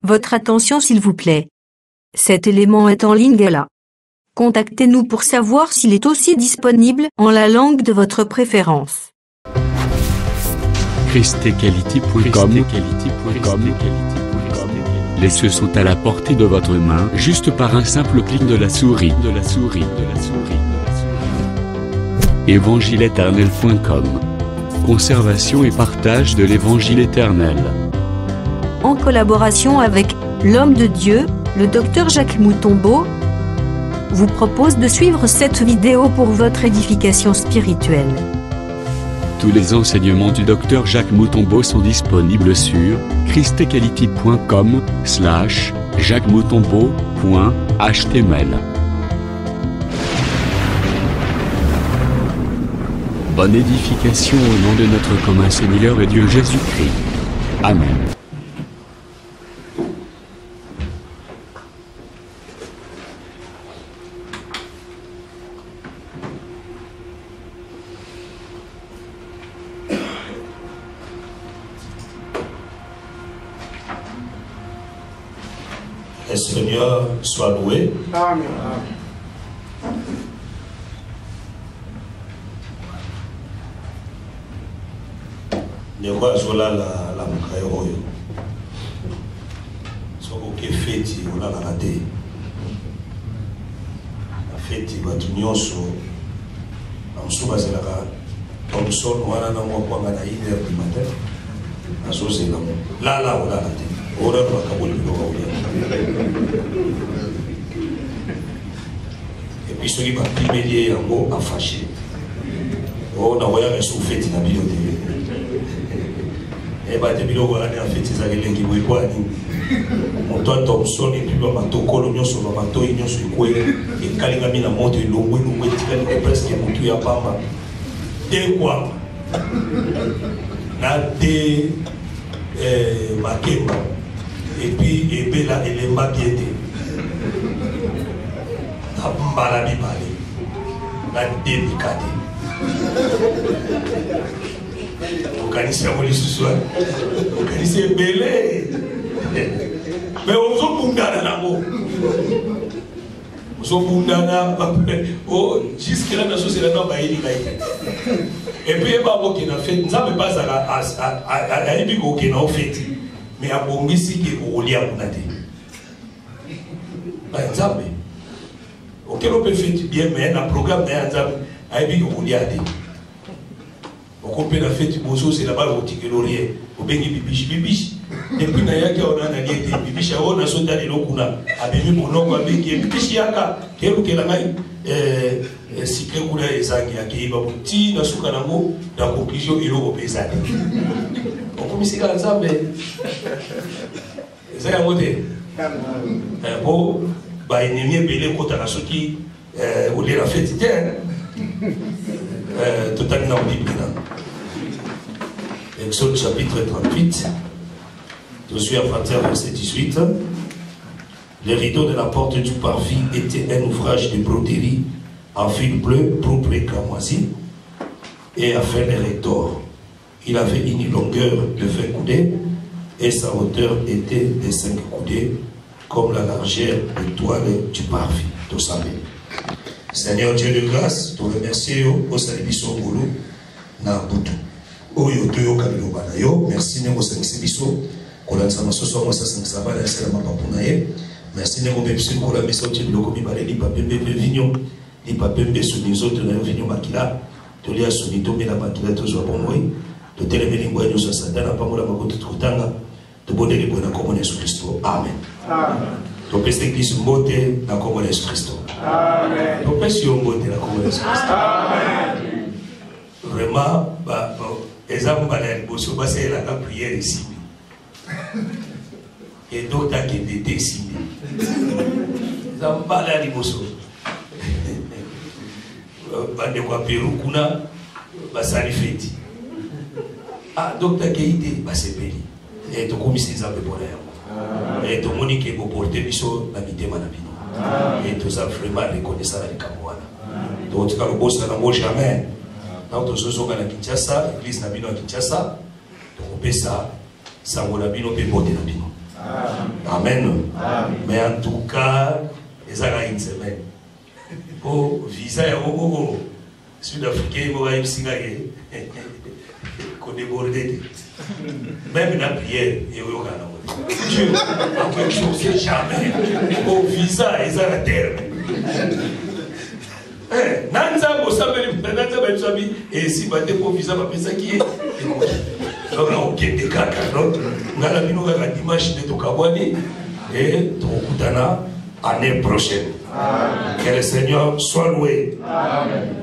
Votre attention s'il vous plaît. Cet élément est en lingala. Contactez-nous pour savoir s'il est aussi disponible en la langue de votre préférence. christequality.com. Les cieux sont à la portée de votre main, juste par un simple clic de la souris. Évangile-éternel.com. Conservation et partage de l'évangile éternel. En collaboration avec l'homme de Dieu, le Dr Jacques Moutombo, vous propose de suivre cette vidéo pour votre édification spirituelle. Tous les enseignements du Dr Jacques Moutombo sont disponibles sur christequality.com/jacquesmoutombo.html. Bonne édification au nom de notre commun Seigneur et Dieu Jésus-Christ. Amen. Le Seigneur soit loué. Amen. Ndeko azola la mukayo oyo. Soko ke feti olalaka te. Na feti bato nyonso bamosusu bazelaka Thomson wana na mokwanga na 1h du matin azozela mo lala olala te ora bakaboli biloko olia. Et puis soki bapimeli ye yango afashe o na koyaka so feti na bino te bate biloko wana ya feti ezaka elengi boye po ani moto ya Thomson epi bamatokolo nyonso bamatoi nyonso ekwe ekalingami na moto elongwe etikali presque motu ya pamba te kwa na te makemba epi ebela elemba bien te na mbala mibale na te mikate okanisi yango lisusu okanisi ebele me ozobundana nango ozobundana juske la nasosela na bayeli ngai epuis yeba kokena fete nzambe mpe azala ayebi kokena o feti me abongisi ke okolia kuna te nzambe okelo mpe feti bien me na programme na ya nzambe ayebi kokolia te okope na feti bozo c'est là-bas au tikelorier au bengi bibishi depuis na yaki on a na liete bibishi on a sauté les lokuna abemi monoko abengi bibishi yaka kero kela ngai sikre kula ezangi yaki ba buti na suka nango na conclusion eloko pesate okomisika nzambe ezaya ngote bo ba ennemi ebele kota na soki ole la feti te total na Bible. Exode chapitre 38, je suis à partir du verset 18. Les rideaux de la porte du parvis étaient un ouvrage de broderie en fil bleu, propre et cramoisi, et à faire les rectors. Il avait une longueur de 20 coudées et sa hauteur était de 5 coudées, comme la largeur de toile du parvis. Tout ça. Seigneur Dieu de grâce, te remercie au service au boulot na butu. Oyo toyo kabilo bana yo, merci nengo sangisi biso. Kola sama soso mo sangisa bana sela mapapuna ye. Merci nengo bepsi ko la miso ti biloko mibale li papembe pe vignon, li papembe so nizoto na vignon makila. To lia so ni tombe na batula to zo bomoi. To telemeli ngwa nyoso satana pamola makoto tukutanga. To bodeli ko na komone Yesu Kristo. Amen. Amen. To peste Kristo mbote na komone Yesu Kristo. Amen. To peste yo mbote na komone Yesu Kristo. Amen. Vraiment exemple balali boso basa la prière ici et d'autres qui étaient ici zambala li boso bande kwa Peru kuna basali feti docteur Keite basepeli et to komisi nzambe pona yango et to moni ke bo porter biso na mitema na bino et to ça vraiment reconnaissant la likamwana to tika lobosa na mo jamais. Dans tous ceux qui sont à Kinshasa, l'église Nabino à Kinshasa, donc on peut ça, ça vaut la bino, peut porter la bino. Amen. Mais en tout cas, ils ont une semaine. Pour visa au Sud-Africain, il va y même la prière, il y a Dieu, en quelque chose, c'est jamais. Pour visa, ils ont la terre. Nanza, vous savez, et si vous avez pour visa, vous savez qui est. Donc, on a des caca, donc, on a la dimanche de Tokabwani et Tokutana l'année prochaine. Que le Seigneur soit loué. Amen.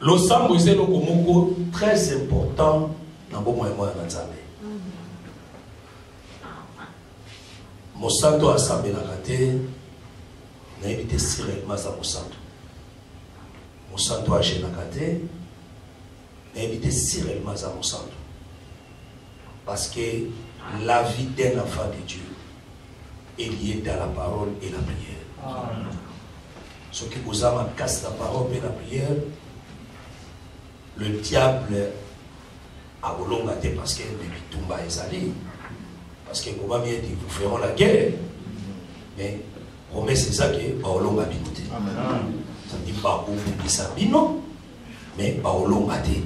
Le sambo c'est le komoko très important dans le moment où on a Nzambe. Mosanto a sambe la kate, n'a évité sérieusement ça Mosanto. Mosanto a gêné la kate, n'a évité sérieusement ça Mosanto. Parce que la vie d'un enfant de Dieu est liée dans la parole et la prière. Ce qui vous a casse la parole et la prière, le diable a voulu gâter parce que le Bitumba est allé. Parce que comment bien dit, vous feront la guerre. Mais promesse c'est ça que Paolo a binoté. Ça dit pas où vous ça bino, mais Paolo a dit.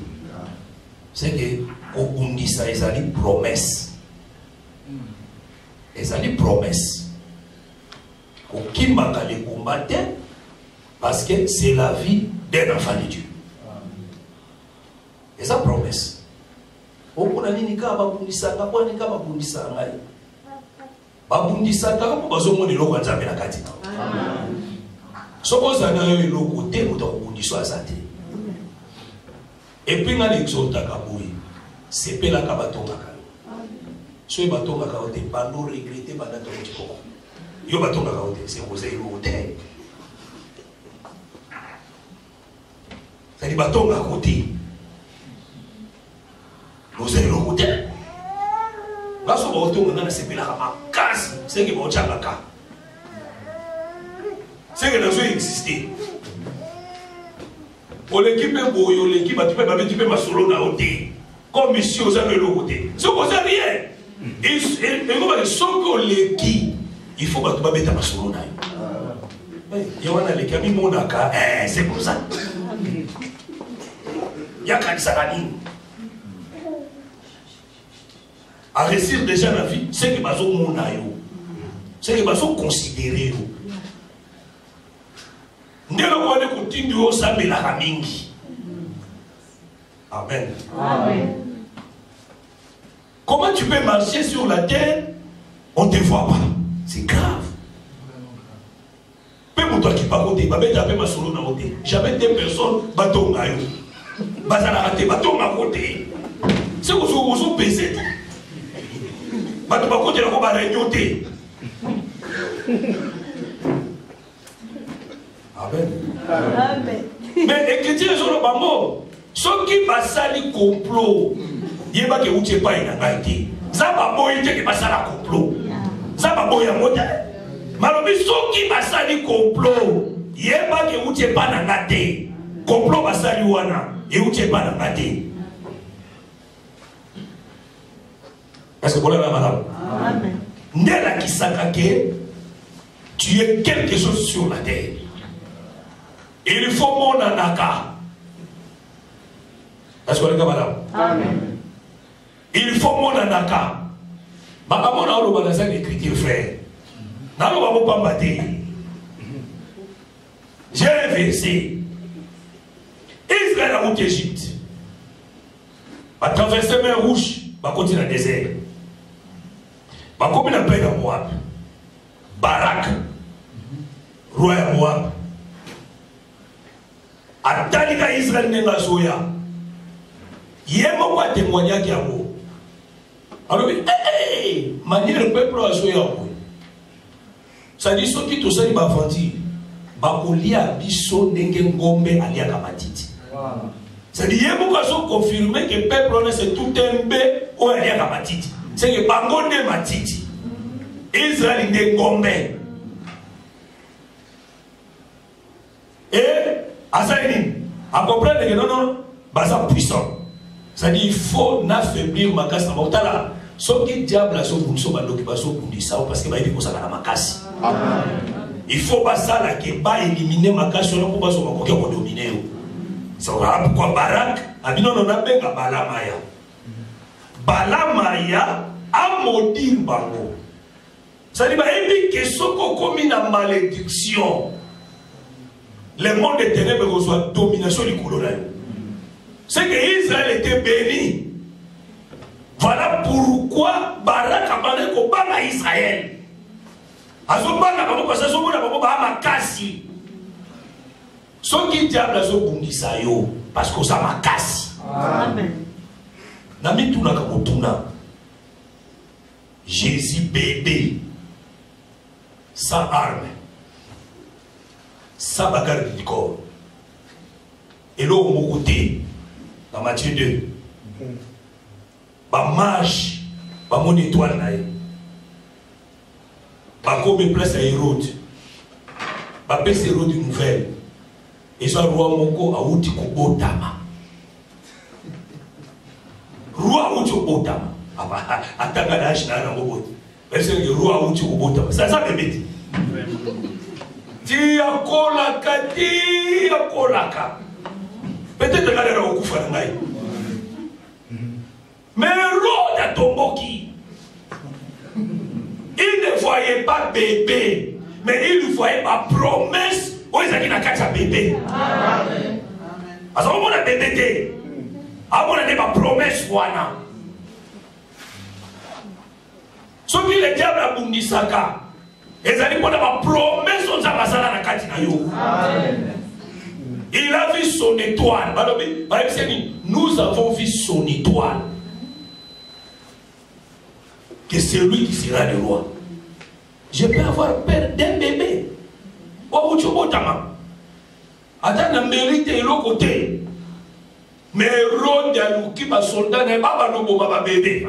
C'est que on dit ça, ils allaient promesse. Ils allaient promesse. Aucun m'a les combattre parce que c'est la vie d'un enfant de Dieu. Et ça promesse. On a dit que babundisa ngaponi ka babundisa ngai. Babundisa ka ko bazomoni lo kwa Nzambe na kati na. Sokoza na yo lo côté mo to babundisa azate. Et puis ngana exalta ka boyi. C'est pe la ka batonga ka. So e batonga ka ote pando regretter bana to ko. Yo batonga ka ote c'est osé lo ote. C'est batonga ka ote. Vous avez le côté. Là, ce que vous avez c'est la casse. C'est que vous avez la casse. C'est que vous avez existé. Pour l'équipe, tu peux m'assurer dans le côté. Comme ici, vous avez le côté. Ce que vous avez rien. Et ce que l'équipe, il faut que tu mettes m'assurer dans le. Il y a des gens qui m'ont dit, c'est comme ça. Il y a des gens qui à réussir déjà la vie, c'est que bazo monayo, c'est que bazo considéré. Ndelo kwa ne continue au sambe la kamingi. Amen. Amen. Comment tu peux marcher sur la terre, on ne te voit pas. C'est grave. Peu pour toi qui pas côté, babé t'as ma solo na côté. J'avais des personnes bateau ngayo. Bazala raté bateau ma côté. C'est vous pesé. Mais tu vas continuer à réunionner. Amen. Amen. Mais les chrétiens sont le bango. Ceux qui passent le complot, il n'y a pas que vous ne pas une été. Ça va boire qui passe le complot. Ça va boire un modèle. Mais ceux qui passent le complot, il n'y a pas que vous ne pas une été. Complot passe le wana et vous ne pas une été. Est-ce que vous l'avez madame? Amen. Nela qui s'attaque, tu es quelque chose sur la terre. Il faut mon anaka. Est-ce que vous l'avez madame? Amen. Il faut mon anaka. Maman a le magasin d'écriture frère. N'a le pas battre. J'ai un verset. Israël a route d'Égypte. Va traverser la mer Rouge, va continuer le désert. Comme il appelle à Moab, Barak, roi à Moab, à Talika Israël n'est pas soya. Il y a un témoignage qui a mot. Alors, manière le peuple à soya. Ça dit ceux qui tout ça, ils vont vendir. Bakolia biso n'engengombe alia kamatiti. Ça dit il y a beaucoup de confirmer que le peuple c'est tout un bé ou alia kamatiti. C'est que Bangonde Matiti, Israël n'est Gombe. Et Asaïni, à comprendre que non, basa puissant. Ça dit il faut n'affaiblir ma casse. Ce qui diable a son bout, parce que ça va ma casse. Il faut pas ça là qui pas éliminer ma casse pour pas se dominer. C'est pourquoi Barak a dit non, on a bien Balamaya. Balamaya a maudit Bango. Ça dit que ce qu'on commis la malédiction, le monde des ténèbres reçoit domination du colonel. C'est que Israël était béni. Voilà pourquoi Barak a parlé qu'au bas Israël. À ce bas, ce qui diable a ce yo parce que ça m'a cassé. Amen. Nami tuna kamotuna. Jésus bébé sans arme, sans bagarre du corps. Et là, au mon côté, dans Matthieu 2, ba marche, ba mon étoile naïe, ba comme place à Hérode, ba pèse Hérode une nouvelle. Et ça, roi Moko a outi ko otama. Roi outi ko otama. Atanga na shina na moko. Parce que roi outi ko otama. Ça bébé. Tia kolaka. Peut-être que là on kufa ngai. Mais Hérode a tomboki. Il ne voyait pas bébé, mais il voyait ma promesse. Oh, ils ont dit un bébé. Amen. Parce qu'on a bébé. On a ma promesse. Ce qui le diable a bondi saka. Ils ont dit ma promesse. On a na katina yo. Il a vu son étoile. Nous avons vu son étoile. Que c'est lui qui sera le roi. Je peux avoir peur d'un bébé. Attends, la mérite est l'autre côté. Mais Hérode a louki ma soldat n'est pas ma bébé.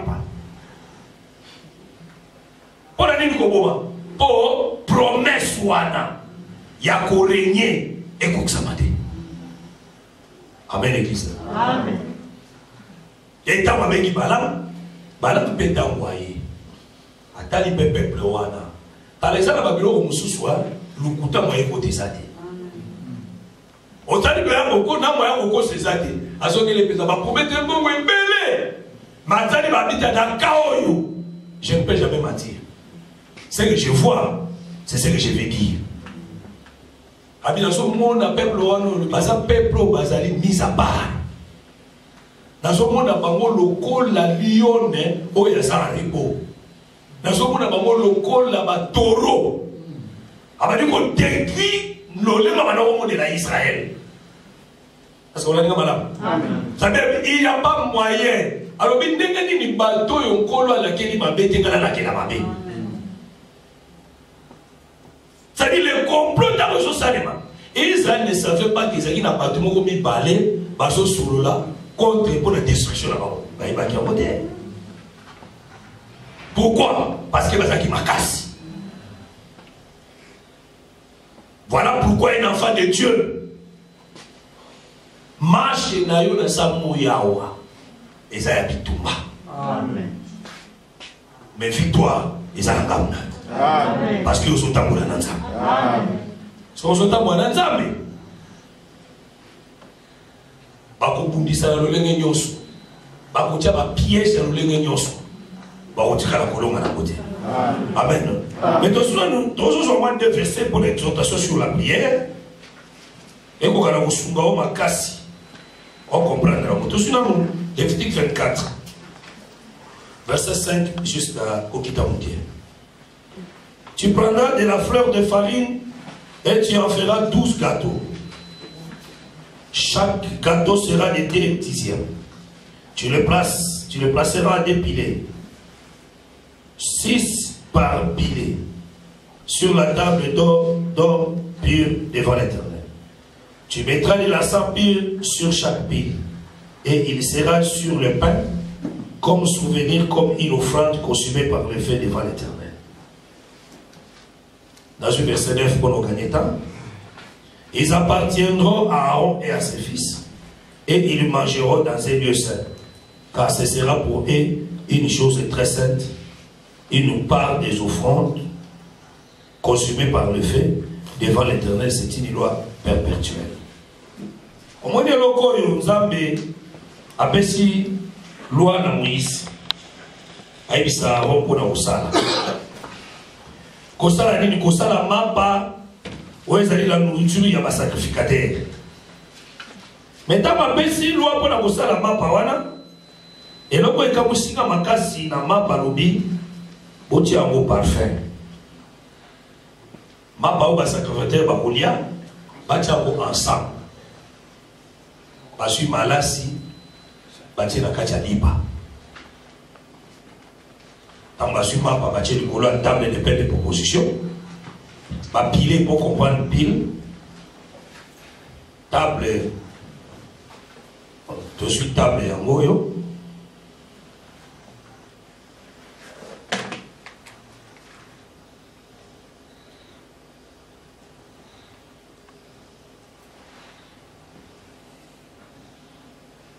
Pour la ligne pour promesse wana. Ya ko régner et ko samade. Amen église. Amen. Et tant avec Balam peut t'envoyer. Attends les peuple wana. Alexandre Babylone mususwa. Lukuta moye côté ça dit. Otali bya ngoko na moya ngoko sezate. Azoki le pesa ba promettre mbongo mbele. Matali ba bita dans kaoyo. Je ne peux jamais mentir. Ce que je vois, c'est ce que je vais dire. Abina so monde peuple wano le basa peuple bazali mis à part. Dans ce monde bango lokol la lione o ya sa ribo. Dans ce monde bango lokol la ba taureau. Abadi ko décrit l'olema banao de la Israël. Parce qu'on a dit madame. C'est-à-dire il n'y a pas moyen. Alors bien dès ni bateau yon kolo à laquelle il m'a bêté quand la kela mabé. C'est-à-dire le complot dans le Salema. Israël ne savait pas qu'ils avaient un bâtiment comme il balait, baso sur là contre pour la destruction là-bas. Il va y avoir des. Pourquoi? Parce que Bazaki m'a cassé. Voilà pourquoi un enfant de Dieu marche na yo na samu yawa et ça yabitumba. Amen. Mais victoire et ça ngamna. Amen. Parce que sont tambola nanza. Amen. Sont tambola nanza mais bako bundisa lolenge nyoso. Bako tia ba piège lolenge nyoso. Bako tika la kolonga na côté. Amen. Mais nous avons des versets pour l'exhortation sur la prière. Et quand on a on comprendra. Nous avons Lévitique 24, verset 5 jusqu'au Kitamoutier. Tu prendras de la fleur de farine et tu en feras 12 gâteaux. Chaque gâteau sera de 2 dixièmes. Tu le placeras dépilé. 6 par pilier sur la table d'or pur devant l'Éternel. Tu mettras de l'encens pur sur chaque pile et il sera sur le pain comme souvenir, comme une offrande consumée par le feu devant l'Éternel. Dans le verset 9 pour nous gagner temps, ils appartiendront à Aaron et à ses fils et ils mangeront dans un lieu saint, car ce sera pour eux une chose très sainte. Il nous parle des offrandes consumées par le feu devant l'Éternel. C'est une loi perpétuelle. Au moins, Nzambe apesi loi na Moïse. Aibisa rompo na osala. Kosala nini kosala mapa oezali la nourriture ya ba sacrificateur. Maintenant apesi loi pour na kosala mapa wana. Eloko ekamusinga makasi na mapa lobi oti yango parfum. Mapa o ba sacrificateur ba kolia batia ko ensemble. Basui malasi batia na kati ya liba. Tant basui mapa batia likolo ya table de paix de proposition. Ba pile pour comprendre pile. Table tout de suite table yango yo.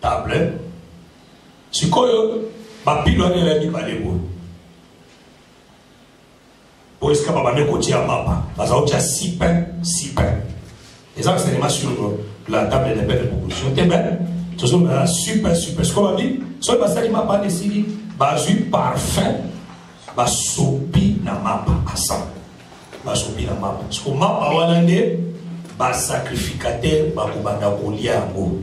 Table. Si koyo ba pile wana la ni balebo. Pour est-ce que papa ne côté à mapa parce que tu as 6 pains. Et ça c'est sur la table de paix de proposition. T'es bien. Tu as super. Ce qu'on va dire, soit ça il m'a pas décidé, bah eu parfum, bah sopi na mapa ensemble. Bah sopi na mapa. Ce qu'on m'a pas wanane, bah sacrificateur, bah kubanda kolia ngo.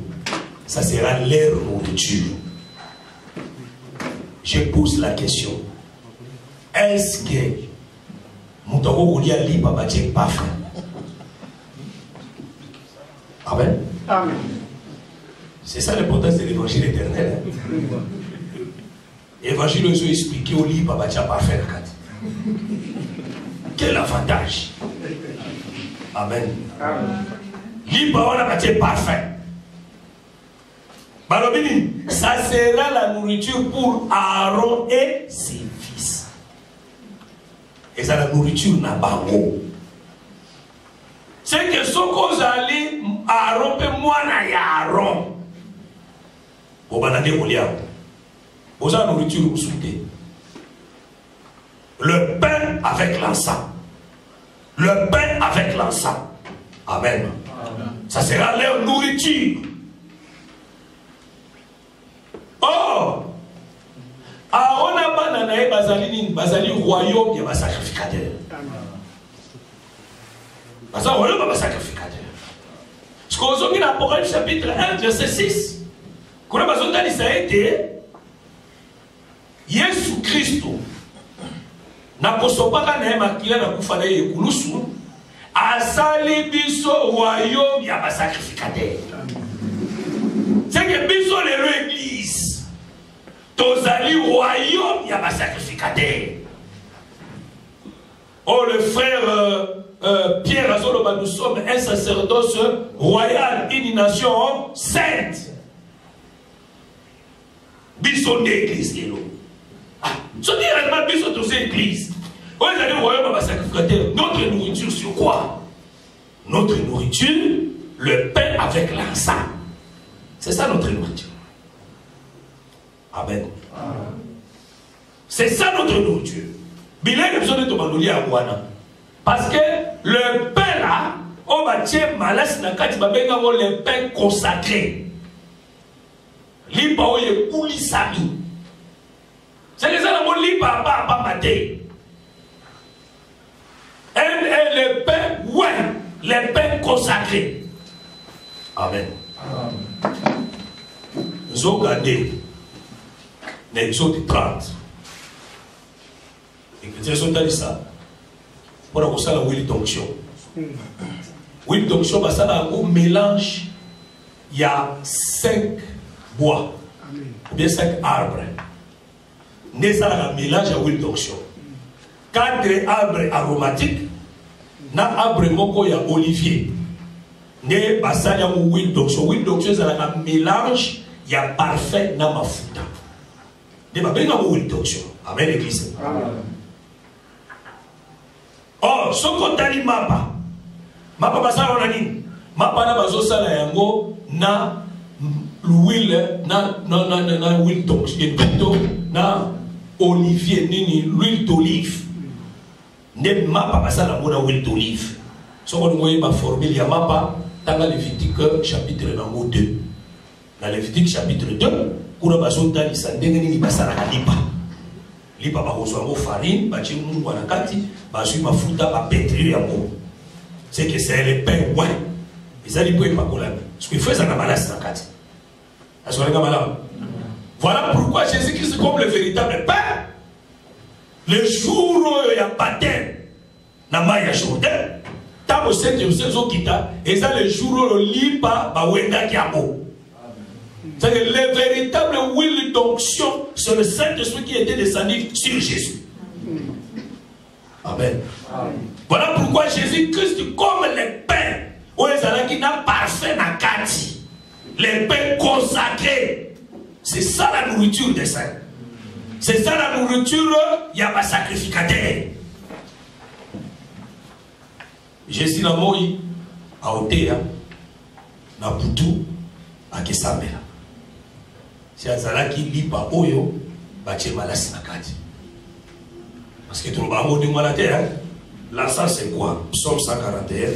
Ça sera leur nourriture. Je pose la question. Est-ce que Moutako kolia liba bah c'est parfum? Amen. Amen. C'est ça l'importance de l'évangile éternel. L'évangile nous a expliqué au lit, papa, tu as pas fait. Quel avantage? Amen. Libre, on a bâti parfait. Balobini, ça sera la nourriture pour Aaron et ses fils. Et ça, la nourriture n'a pas gros. C'est que ce qu'on a dit, Aaron peut moi na Aaron. Vous avez la nourriture, vous souhaitez. Le pain avec l'encens. Le pain avec l'encens. Amen. Ça sera leur nourriture. Oh! Aaron a bananae bazali royaume de sacrificateur. Parce que royaume de sacrificateur. Ce qu'on a dit dans l'Apocalypse chapitre 1, verset 6. Kuna bazonda lisaete Yesu Kristo na kosopaka na makila na kufa na ekulusu asali biso royaume ya ba sacrificateur. C'est que biso le église tozali royaume ya ba sacrificateur. Oh le frère Pierre Azoloba, nous sommes un sacerdoce royal, une nation sainte. Biso d'église yelo. Ah, je dis réellement biso de cette église. Vous allez royaume va sacrificateur. Notre nourriture sur quoi? Notre nourriture, le pain avec l'encens. C'est ça notre nourriture. Amen. C'est ça notre nourriture. Bilal a besoin de tomber à Wana. Parce que le pain là, on va tirer malas na kati babenga le pain consacré. Lipa oye kulisami. C'est que ça la mon lipa pas maté. Elle est le pain, ouais, le pain consacré. Amen. Nous avons gardé l'Exode 30. Les chrétiens sont allés ça. Pour avoir ça la huile d'onction. Huile d'onction, ça là un mélange. Il y a 5 bois, ou bien 5 arbres. Né ça la mélange à huile d'onction. 4 arbres aromatiques. Na arbre moko ya olivier. Né basali ya huile d'onction. Huile d'onction c'est un mélange. Il y a parfait na mafuta. Né ba benga huile d'onction. Amen l'église. Oh, ce qu'on t'a dit mapa. Mapa basala on a dit. Mapa na bazo sala yango na l'huile na huile d'onction. Na olivier, l'huile d'olive. Ne mapa pas ça la mona huile d'olive. Si on voit ma formule, il y a mapa dans la Lévitique chapitre 2. Dans Lévitique chapitre 2, kuna bazota lisandenge ni basara kalipa. Lipa ba kozwa farine, ba chimu na kati, ba zui mafuta ba pétrir yango. C'est que c'est le pain ouais. Ils allaient pas kola. Ce qu'il fait ça na malasi na kati. Voilà pourquoi Jésus-Christ est comme le véritable pain. Le jour où il y a baptême, na maya Jourdain, tant que c'est le jour où le lit pas wenda kiamo. C'est que le véritable huile d'onction, c'est le Saint-Esprit qui était descendu sur Jésus. Amen. Voilà pourquoi Jésus-Christ, comme le pain, où il y a parfait na kati, les pains consacrés, c'est ça la nourriture des saints. C'est ça la nourriture, il n'y a pas sacrificateur. Jésus n'a pas eu à Otea, na Boutou, à Kesambela. Si Azala qui lit pas Oyo, Baché Malasi Nakati. Parce que tout le monde dit la terre, l'encens c'est quoi? Psaume 141.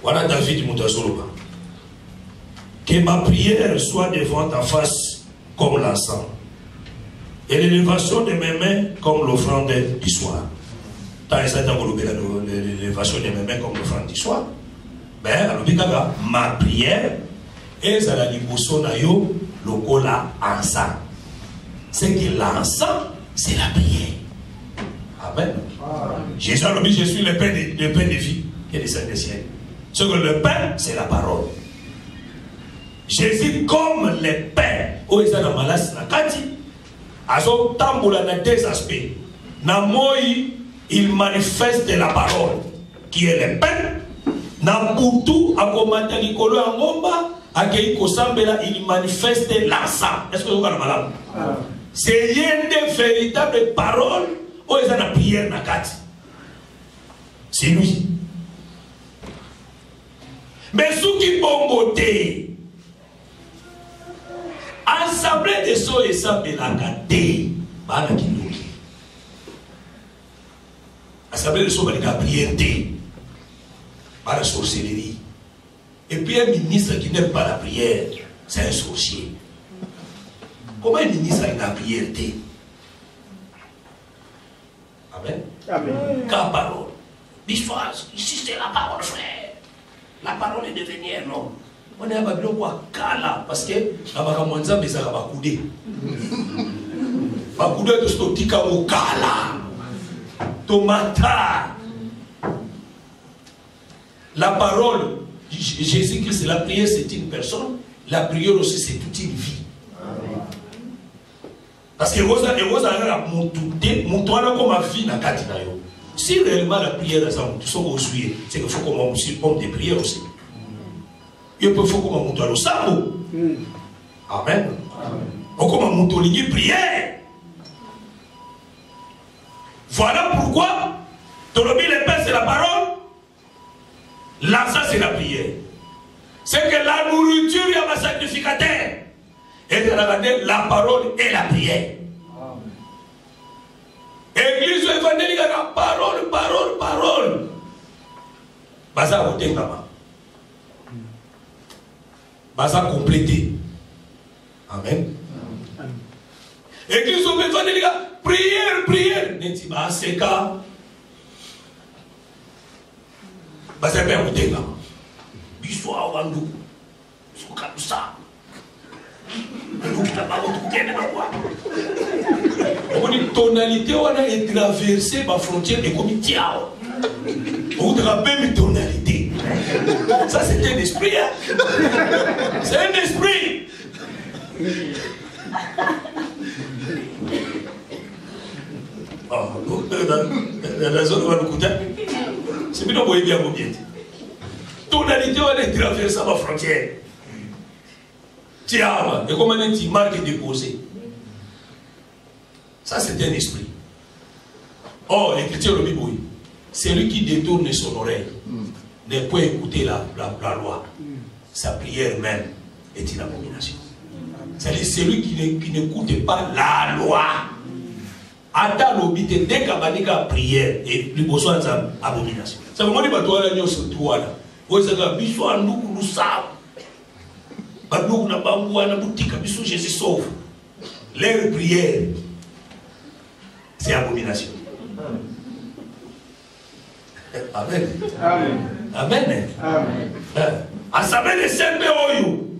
Voilà David Moutazoloba. Que ma prière soit devant ta face comme l'encens, et l'élévation de mes mains comme l'offrande du soir. Tant et ça, l'élévation de mes mains comme l'offrande du soir. Ben, alors, ma prière, et ça la liboso na yo, lokola encens. C'est que l'encens, c'est la prière. Amen. Jésus a dit, je suis le pain de vie et le Saint des ciels. Ce que le pain, c'est la parole. Jésus, comme le pain, où il y a dans malas na kati, a son tamboula dans deux aspects. Na moi, il manifeste la parole, qui est le pain. Na Boutou, à Komata Nikolo Angomba, à Keiko Sambela, il manifeste l'encens. Est-ce que vous avez malade? C'est une des véritables paroles où il y a la prière na kati. C'est lui. Mais ceux qui bomboté, assemblée de so et Sambela kate, bana kilouki. Assemblée de so et la prière té. Par la sorcellerie. Et puis un ministre qui n'aime pas la prière, c'est un sorcier. Comment un ministre a la prière? Amen. Amen. Quelle parole? Ici c'est la parole, frère. La parole est devenue un homme. On est à Babylone quoi? Kala. Parce que la Bakamonza mais ça va couder. Va couder de ce tika au Kala. Tomata. La parole, Jésus-Christ, la prière c'est une personne, la prière aussi c'est toute une vie. Parce que vous avez comme vie dans la si réellement la prière c'est qu'il faut qu'on homme de prière aussi. Il faut qu'on monte au sambo. Amen. Ou qu'on monte au prière. Voilà pourquoi, dans le le pain c'est la parole. L'encens c'est la prière. C'est que la nourriture, il y a un sacrificateur. Et la parole et la prière. Église évangélique, la parole, parole, parole. Baza Otengama. Baza complété. Amen. Église évangélique, prière, prière. N'est-ce pas c'est cas? Parce que père Otega, biswa wandu, sukalusa, une tonalité on a traversé ma frontière et comme tiao, on a même tonalité. Ça c'est un esprit, hein? C'est un esprit. La zone va nous coûter. C'est bien envoyé bien mon bien. Tonalité on a traversé ma frontière. Tiens, et comment un petit marque déposé. Ça c'est un esprit. Or, l'écriture de Bible, c'est lui qui détourne son oreille. Ne peut écouter la loi. Sa prière même, est une abomination. C'est celui qui n'écoute pas la loi. Ata l'obité dès qu'à prière et lui besoin d'abomination. Ça veut dire que toi là sur toi là. Vous savez biso anduku nous savons. Badou na bangou na boutique biso Jésus sauve. Les prières c'est abomination. Amen. Amen. Amen. Amen. À savoir les sembe oyo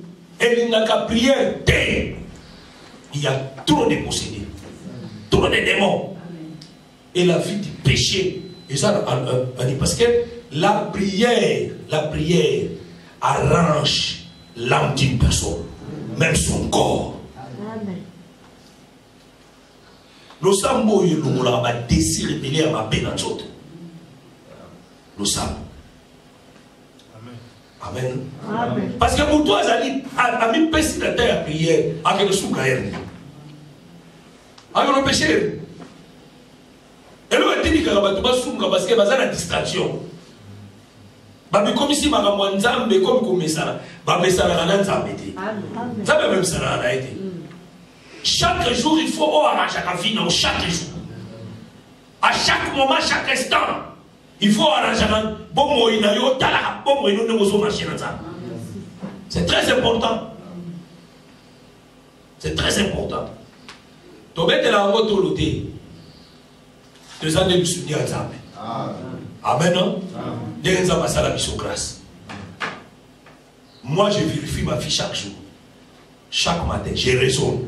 et n'a qu'à prière té. Il y a trop de possédés. Trop de démons et la vie du péché et ça parce que la prière arrange l'âme d'une personne, même son corps. Nous savons que nous avons un désir révélé à ma peine en autres. Nous savons. Amen. Amen. Parce que pour toi, à mi péché la terre à prière, à que le sous-gaïr. Alors le péché. Et là, il dit que parce que c'est la distraction. Comme ici, ma comme ça, ça peut même ça. Chaque jour, il faut arranger la vie, chaque jour. À chaque moment, chaque instant, il faut arranger la c'est très important. C'est très important. Tu mets de la moto loté. Tu as des souvenir à ça. Amen. Amen. Ça passe à la mission grâce. Moi, je vérifie ma vie chaque jour. Chaque matin, j'ai raison.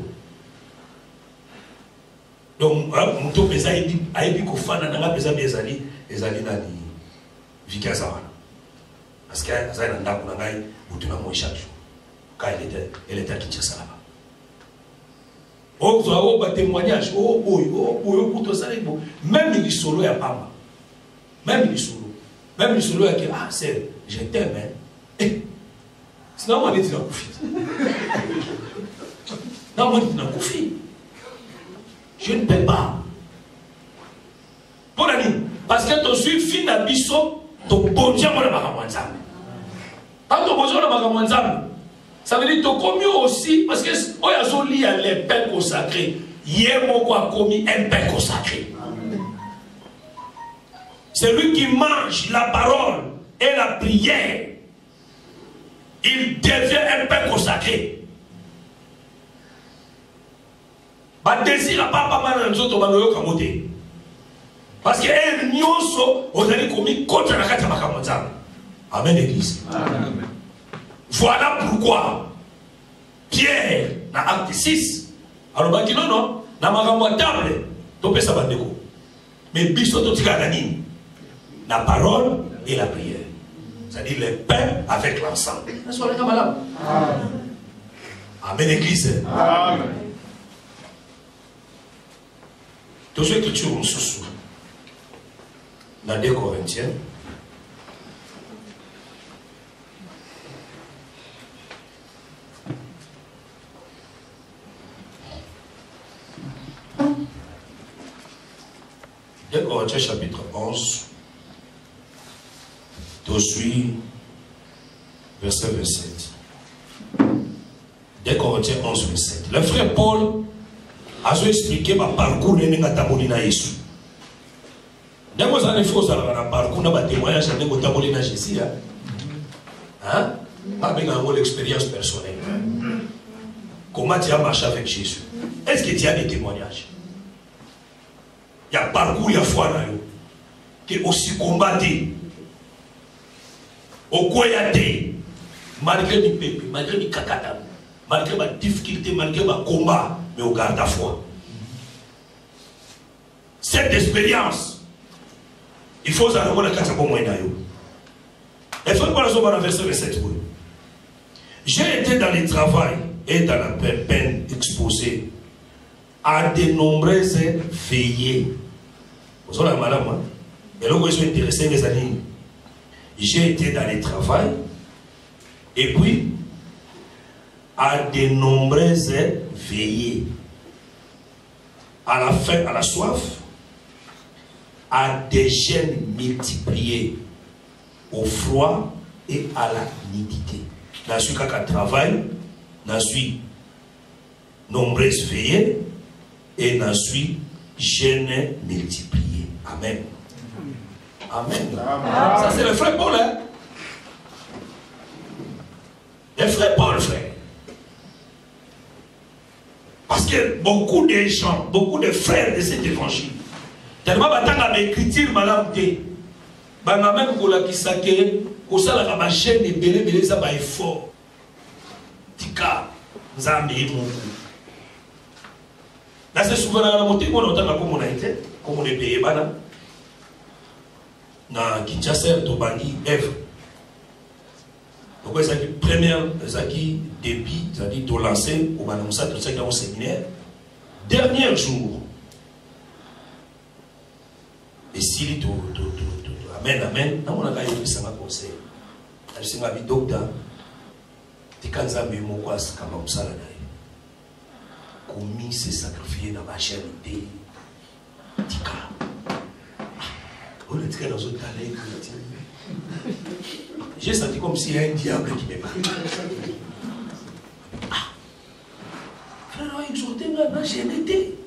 Donc, mon tour pesa aibi ko fana na pesa bezali ezali na ni vika sawana. Parce que ça na ndako na ngai butu na moi chaque jour. Quand elle était à Kinshasa là-bas. Oh, tu as un témoignage. Oh, boy, pour tout ça, même il est solo à Pamba. Même il est solo. Même il est solo à qui, ah, c'est, je t'aime, hein. Eh, sinon, on va dire, non, moi, je je ne peux pas. Pour la nuit. Parce que ton suivi fin d'abisso, ton bon Dieu, on a pas ton bon Dieu, on a pas. Ça veut dire que tu as commis aussi, parce que on a lié à les pains consacrés. Hier, on a commis un pain consacré. C'est lui qui mange la parole et la prière. Il devient un pain consacré. Bah, désir à pas mal dans les autres, on va le parce que nous on a commis contre la carte de Amen, Église. Amen. Voilà pourquoi Pierre, dans acte 6, alors non, dans ma table, tu peux savoir. Mais biso to tikanani, la parole et la prière. C'est-à-dire le pain avec l'ensemble. Amen, Église. Amen. Tous ceux qui tuent sous dans 2 Corinthiens. Corinthiens chapitre 11, tout suit verset 27. 2 Corinthiens 11, 27. Le frère Paul a expliqué ma parcours et n'a pas Jésus. Dès que vous avez fait un parcours, vous avez témoignage de votre Jésus. Hein? Pas bien l'expérience personnelle. Comment tu as marché avec Jésus? Est-ce que tu as des témoignages? Il y a parcours, il y a foi là, qui est aussi combattu. Au Koyate, malgré les pépés, malgré les kakata, malgré ma difficulté, malgré ma combat, mais au garde la foi. Cette expérience, il faut savoir la carte pour moi. Il faut voir le verset 27. J'ai été dans le travail et dans la peine exposée à de nombreuses veillées. Vous avez madame, et là où ils sont intéressés, mes amis, j'ai été dans le travail et puis à de nombreuses veillées, à la faim, à la soif, à des jeûnes multipliés, au froid et à la nudité. Dans ce cas, travail, n'ensuite nombreuses veillées et n'ensuite jeûne multiplié. Amen. Amen. Ça c'est le frère Paul, hein? Le frère Paul, frère. Parce que beaucoup de gens, beaucoup de frères de cet évangile, tellement batanga l'écriture madame té, banga même pour la kisake, pour ça la chaîne de belé ça va effort. Tika, nzambe mon. Là c'est souvent la montée qu'on entend comme on a été, comme on est payé bana. Na Kinshasa to bangi Eve. Donc c'est la première débit, c'est-à-dire de lancer au Banamoussa, tout ça qui est au séminaire. Dernier jour. Et si tu amen, amen, non, on a eu ça ma conseil. Je suis un docteur. Tu as un mot quoi, c'est comme ça là. Commis se sacrifier dans ma chaîne de Tika. On est dans un talent. J'ai senti comme s'il y a un diable qui me parle. Ah, frère, on a exhorté maintenant, j'ai été.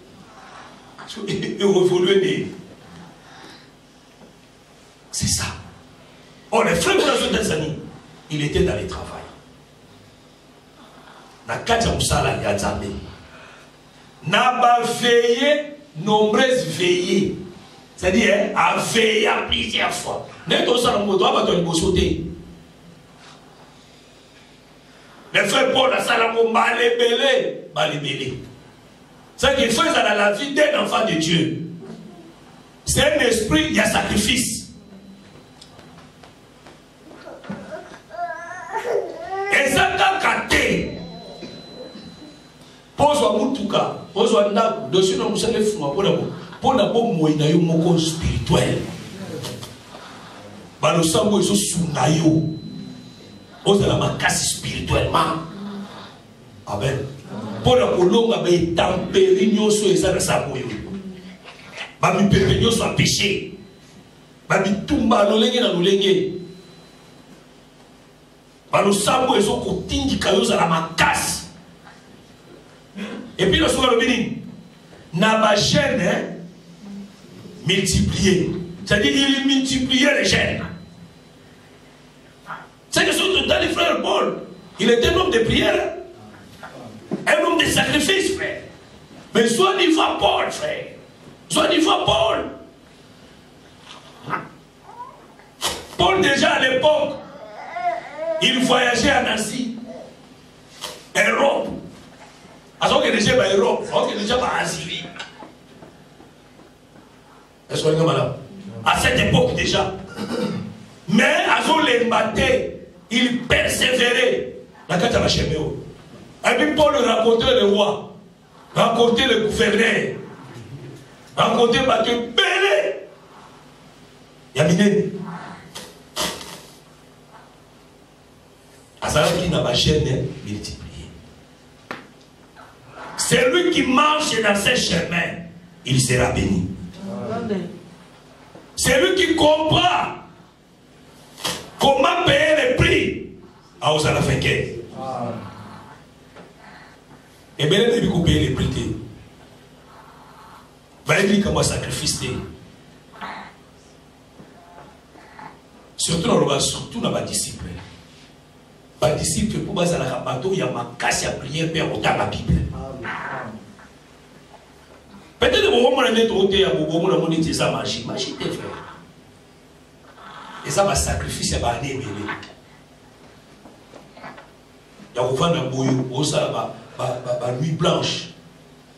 C'est ça. Oh, les frères de Tanzanie, il était dans les travail. Na katia musala ya Nzambe. Na ba veillé, nombreuses veillées. C'est-à-dire, à veiller plusieurs fois. N'est-ce pas ça, on doit battre une sauter. Les frères Paul, la salle, on va les belé. C'est qu'il faut dans la vie d'un enfant de Dieu. C'est un esprit, il y a sacrifice. Et ça, quand caté, pose-toi Moutouka, pose-toi Naku, dessus, nous sommes les fous, pour la bonne moïna moko spirituel. Bah le sang est sous nayo. Ose la makasi spirituellement. Amen. Pour la colonga be tempérer nyoso eza na saboyo. Ba mi pepe nyoso a péché. Ba mi tumba lolenge na lolenge. Ba le sang est sous kotingi kayoza la makasi. Et puis le soir le béni. Na ba chaîne hein multiplié. C'est-à-dire il multipliait les chaînes. C'est que surtout dans les frères Paul, il était un homme de prière, un homme de sacrifice, frère. Mais soit il voit Paul, frère. Soit il voit Paul. Paul déjà à l'époque, il voyageait en Asie, Europe. Alors que déjà en Europe, alors que déjà en Asie. Est-ce que vous madame? À cette époque déjà. Mais à son maté, il persévérait. La carte à la cheméo. Et puis Paul racontait le roi, racontait le gouverneur, racontait Mathieu Bélé. Yamine. À ça qui n'a pas chaîne multiplié. C'est lui qui marche dans ses chemins, il sera béni. C'est lui qui comprend comment payer les prix à Osala Fenke. Et bien, il faut payer les prix. Il dit comment sacrifice. Surtout dans les disciples. Les disciples, pour les bateau, il y a ma casse à prière, mais autant la Bible. Peut-être que vous avez dit que ça marche. Marche, frère. Et ça va sacrifice, ça va aller mêler. Il y a un boyau, ça va nuit blanche.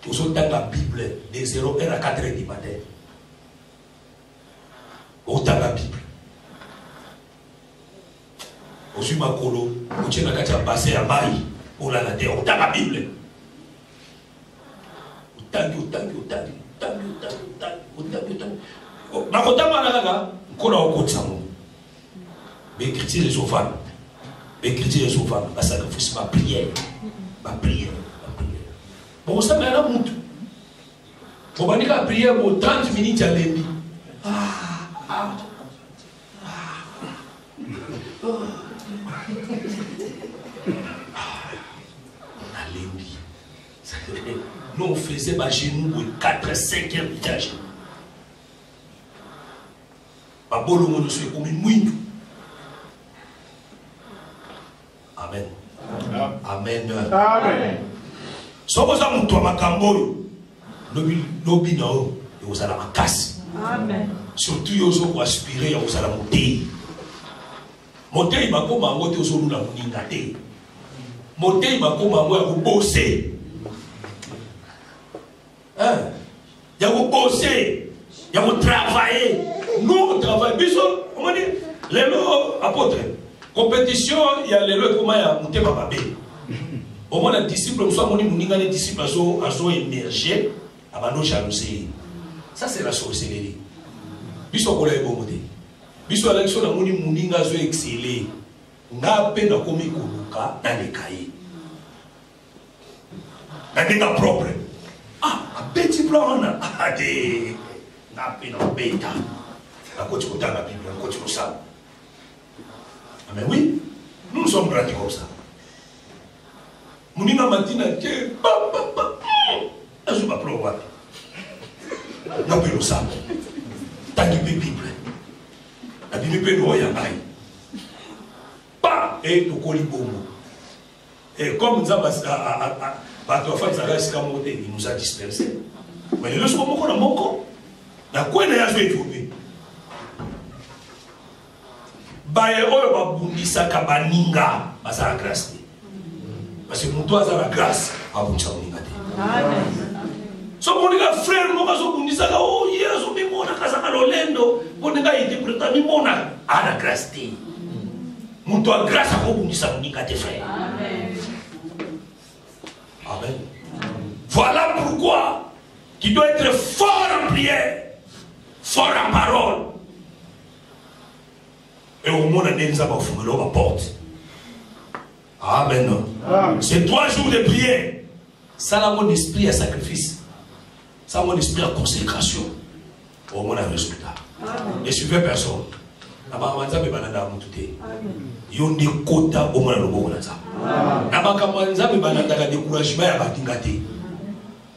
Vous avez la Bible de 0h à 4h du matin. Autant la Bible. Vous avez ma colo, vous avez passé à Maï, pour la terre, autant la Bible. Mais critiquer les enfants, la sacrifice, ma prière. Bon, ça m'a l'air moutou. Bon, on va prier pour 30 minutes à l'ennemi. Nous, on faisait ma genou 4, 5 heures de genoux. Ma bolo, on se comme une mouille. Amen. Amen. Amen. So vous avez tout ma cambo, lobi no, et vous allez ma casse. Amen. Surtout vous allez aspirer, vous allez monter. Monter, il m'a comme un monter au la mouningate. Monter, il m'a comme un mot vous bosser. Hein? Il y a vous bosser, il y a vous travailler. Nous on travaille. Bisous, on dit les lots apôtres. Compétition, il y a les lots comment il y a monté ma babé. Au moins, les disciples, nous sommes les disciples, ils ont émergé avant nos jalousies. Ça, c'est la sorcellerie. Bisous, on a bon côté. Bisous, à l'élection, on a dit qu'ils ont excellé. On a peine à commis Koulouka dans les cahiers. Dans les cas propres. Ah, un petit plan, on a des. On a peine à bêta. À côté de la Bible, à côté de ça. Mais oui, nous sommes grandis comme ça. Mounina matina ke azu ba pro wapi na pelo sa tangi be bible na bibi pe no ya ngai pa et to koli bongo et comme ça ba to fa ça reste comme il nous a dispersé mais le soir moko na moko na kwena ya zwe tubi ba e oyo ba bundisa ka baninga basala grâce. Parce que nous doit avoir la grâce à vous dire. Amen. So mon frère, nous avons dit ça. Oh Jésus, mais mon casa malolendo, mon gars il interprète mais mon a la grâce. Nous doit grâce à vous dire ça, mon frère. Amen. Amen. Voilà pourquoi tu dois être fort en prière, fort en parole. Et au moins on a des amis qui font la porte. Amen. C'est 3 jours de prière. Ça, là, mon esprit à sacrifice. Ça, mon esprit à consécration. Au moins, un résultat. Ne suivez personne. Il y a des quotas au moins le bon. Il y a des découragements à Badingate.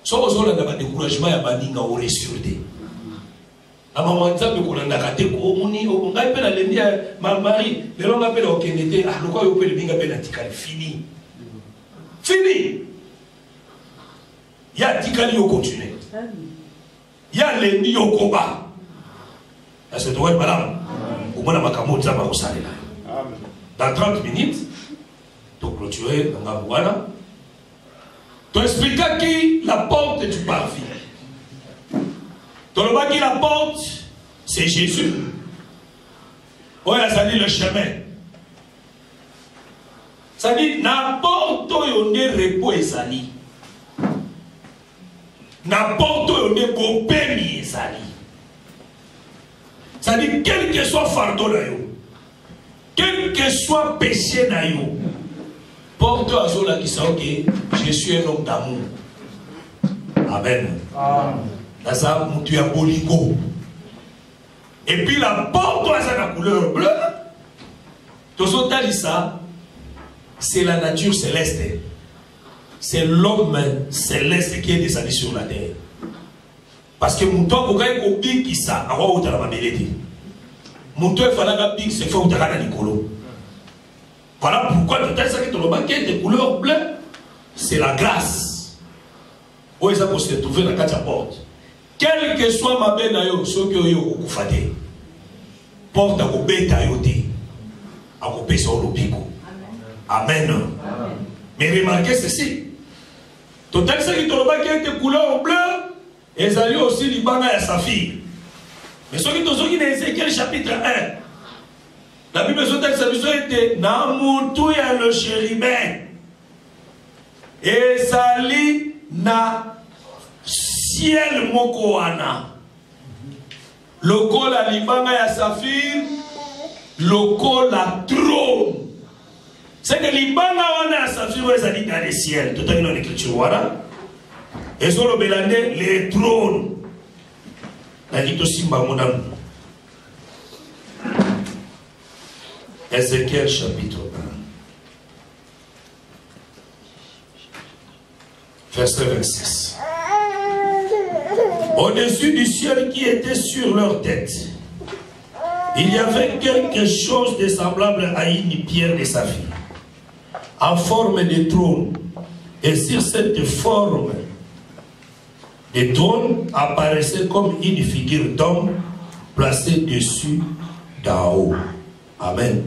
Si vous avez des découragements à Badinga, vous ressurez. La maman nzambe kolanda kate ko moni o ngai pe na lendi ma mari le longa pe o kenete ah lokwa yo pe le binga pe na tikali fini ya tikali yo continuer ya lendi yo koba est-ce que tu vois madame au moins makambo nzamba ko salela dans 30 minutes to clôturer nga bwana to expliquer qui la porte du parvis. Dans le bas qui la porte, c'est Jésus. Oui, ça dit le chemin. Ça dit, n'importe où on est repos et sali. N'importe où on est bopémi et sali. Ça dit, quel que soit fardeau d'ailleurs, quel que soit péché d'ailleurs, porte à cela qui sait que je suis un homme d'amour. Amen. Naza mutu ya bolingo. Et puis la porte à la couleur bleue. Tosotalisa, c'est la nature céleste. C'est l'homme céleste qui est descendu sur la terre. Parce que mon toit pourrait être big qui ça, à quoi la babelete. Mon toit fallait big c'est fait où t'as la nicolo. Voilà pourquoi le texte qui te le banquet de couleur bleue, c'est la grâce. Où est-ce qu'on se trouve dans la carte porte? Quel que soit ma belle nayo, ce que yo okufate, porte à beta yote, à couper sur le pico. Amen. Mais remarquez ceci. Total ça qui te le qui est de couleur bleue, et ça lui aussi l'ibanga et sa fille. Mais ce qui te dit dans Ézéchiel chapitre 1, la Bible total ça lui était Namutu ya le chérubin, et ça lui na ciel mokoana loko la libanga ya safir loko la trône c'est que libanga wana ya safir ouais ça dit dans le ciel tout à dans l'écriture voilà et sur le belande les trônes la dit aussi mbamona Ézéchiel chapitre 1 Verset 26. Au-dessus du ciel qui était sur leur tête, il y avait quelque chose de semblable à une pierre de saphir, en forme de trône. Et sur cette forme de trône apparaissait comme une figure d'homme placée dessus d'en haut. Amen.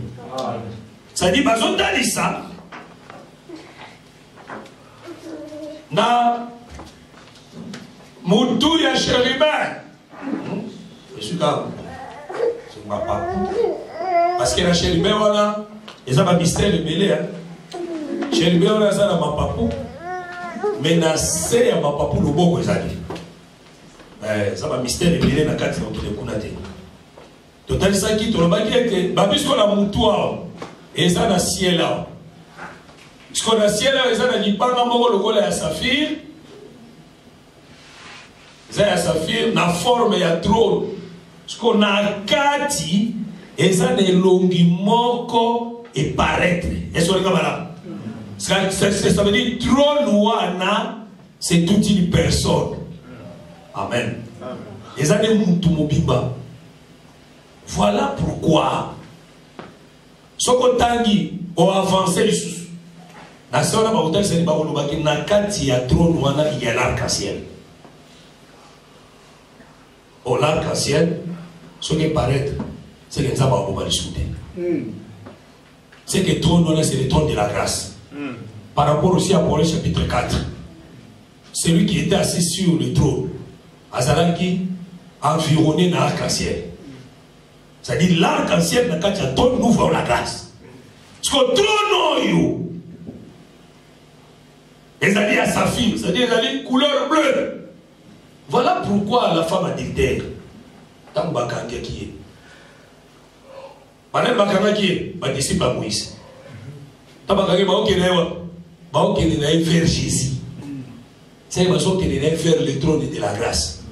Ça dit, ça. Na Moutou ya chérubin. Je suis là. C'est ma papa. Parce que la chérubin, voilà, ils ont un mystère de mêlé. Chérubin, voilà, ça, ma papa. Mais na c'est ma papa, le beau, ça dit. Ça va mystère de mêlé, na quatre, on te le connaît. Total, ça qui te le bas, qui est que, puisqu'on a Moutou, et ça, na ciel là. Ce qu'on a ciel là, ils ont dit pas le rôle à saphir. Ils ont saphir, na forme ya trône. Ce qu'on a kati, ils ont des longimoko et paraître. Est-ce qu'on est comme là? Ça veut dire trône wana, c'est toute une personne. Amen. Ils ont des moutumobimba. Voilà pourquoi. Ce qu'on a dit, on a avancé les sous. Na sona ba hotel c'est ba olobaki na kati ya trône wana il y a l'arc-en-ciel. Au l'arc-en-ciel ce qui paraît c'est que ça va au discuter. C'est que trône wana c'est le trône de la grâce. Par rapport aussi à Paul chapitre 4. Celui qui était assis sur le trône azalaki environné dans l'arc-en-ciel. C'est-à-dire l'arc-en-ciel na kati ya trône nous voyons la grâce. Ce que trône yo les alliés à saphir, c'est-à-dire les alliés couleur bleue. Voilà pourquoi la femme adultère, tant bakanga qui est. Madame bakanga qui est, ma disciple à Moïse. Tant bakanga qui est vers Jésus. C'est une façon qui est vers le trône de la grâce.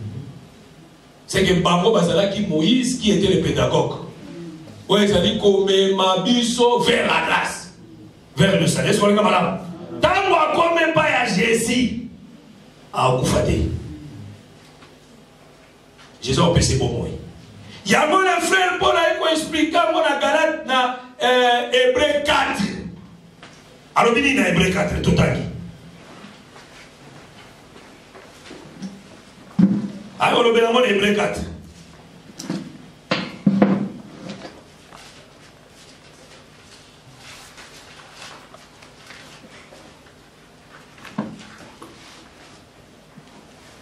C'est que Babo Bazala qui Moïse qui était le pédagogue. Oui, ils ont dit comme Mabiso vers la grâce, vers le salut. Est-ce qu'on est comme là? Tant qu'on même pas à Jésus, à Okoufate. Jésus a pensé pour moi. Il y a mon frère Paul a expliqué mon Galate dans Hébreu 4. Alors, il dit dans Hébreu 4, tout à l'heure. Alors, on a dans Hébreu 4.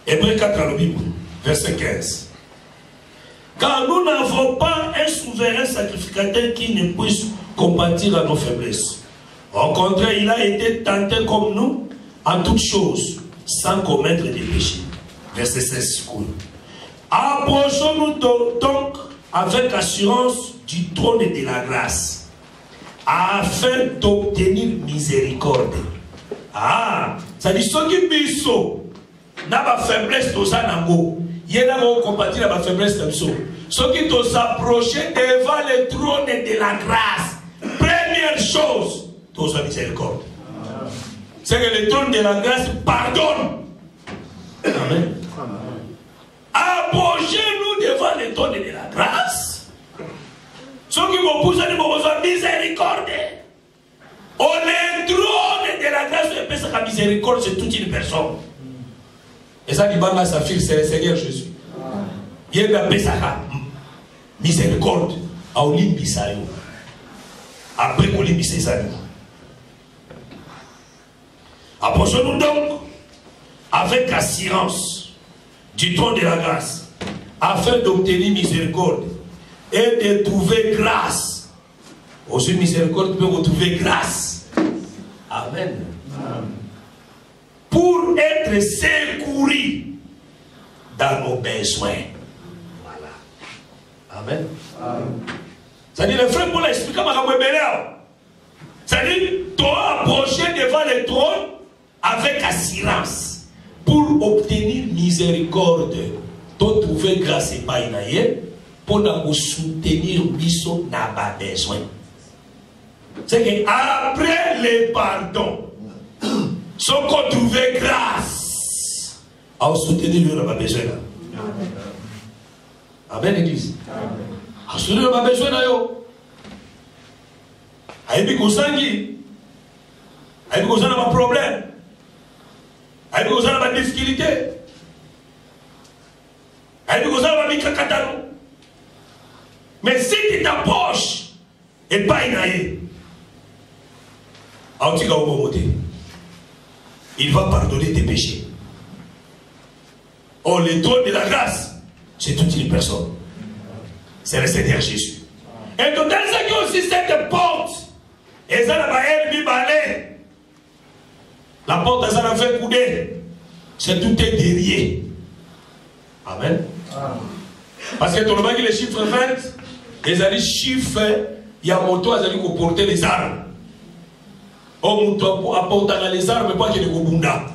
Hébreu 4 dans la Bible, verset 15. Car nous n'avons pas un souverain sacrificateur qui ne puisse compatir à nos faiblesses. Au contraire, il a été tenté comme nous en toutes choses, sans commettre des péchés. Verset 16. Approchons-nous donc avec assurance du trône de la grâce, afin d'obtenir miséricorde. Ah, ça dit ce qui biso. Na ba faiblesse to ça nango yena ko compatir la faiblesse comme ça ceux qui doivent s'approcher devant le trône de la grâce, première chose to sa miséricorde, c'est que le trône de la grâce pardonne. Amen. Approchez-nous devant le trône de la grâce, ceux qui vont pousser de besoin miséricorde. Au le trône de la grâce de sa miséricorde, c'est toute une personne. Et ça, qui va sa fille, c'est le Seigneur Jésus. Il y a miséricorde à Olympisayo. Après Olympisayo. Approchons-nous donc avec assurance du trône de la grâce, afin d'obtenir miséricorde et de trouver grâce. Aussi, miséricorde peut retrouver grâce. Amen. Amen. Pour être secouru dans nos besoins. Voilà. Amen. C'est-à-dire, le frère Paul a expliqué à ma c'est-à-dire, toi approcher devant le trône avec assurance pour obtenir miséricorde. Toi trouver grâce et pas inaye pour nous soutenir biso n'a pas besoin. C'est que après le pardon, Sans qu'on trouve grâce à soutenir leur besoin. Amen, l'église. À soutenir leur besoin. Aïe, Kosangi. Aïe, Kosangi a un problème. Aïe, Kosangi a une difficulté. Aïe, Kosangi a un kakatano. Mais si tu t'approches et pas inaïe, il va pardonner tes péchés. Oh, le trône de la grâce, c'est toute une personne. C'est le Seigneur Jésus. Et donc, dans ce qui est aussi cette porte, et ça va être balai. La porte, ça va faire couler. C'est tout est derrière. Amen. Parce que tout le monde dit les chiffres 20, les chiffres, il y a un moto, ils allaient porter les armes. Oh, moto apporte les armes, mais pas qu'il y ait des gobunda.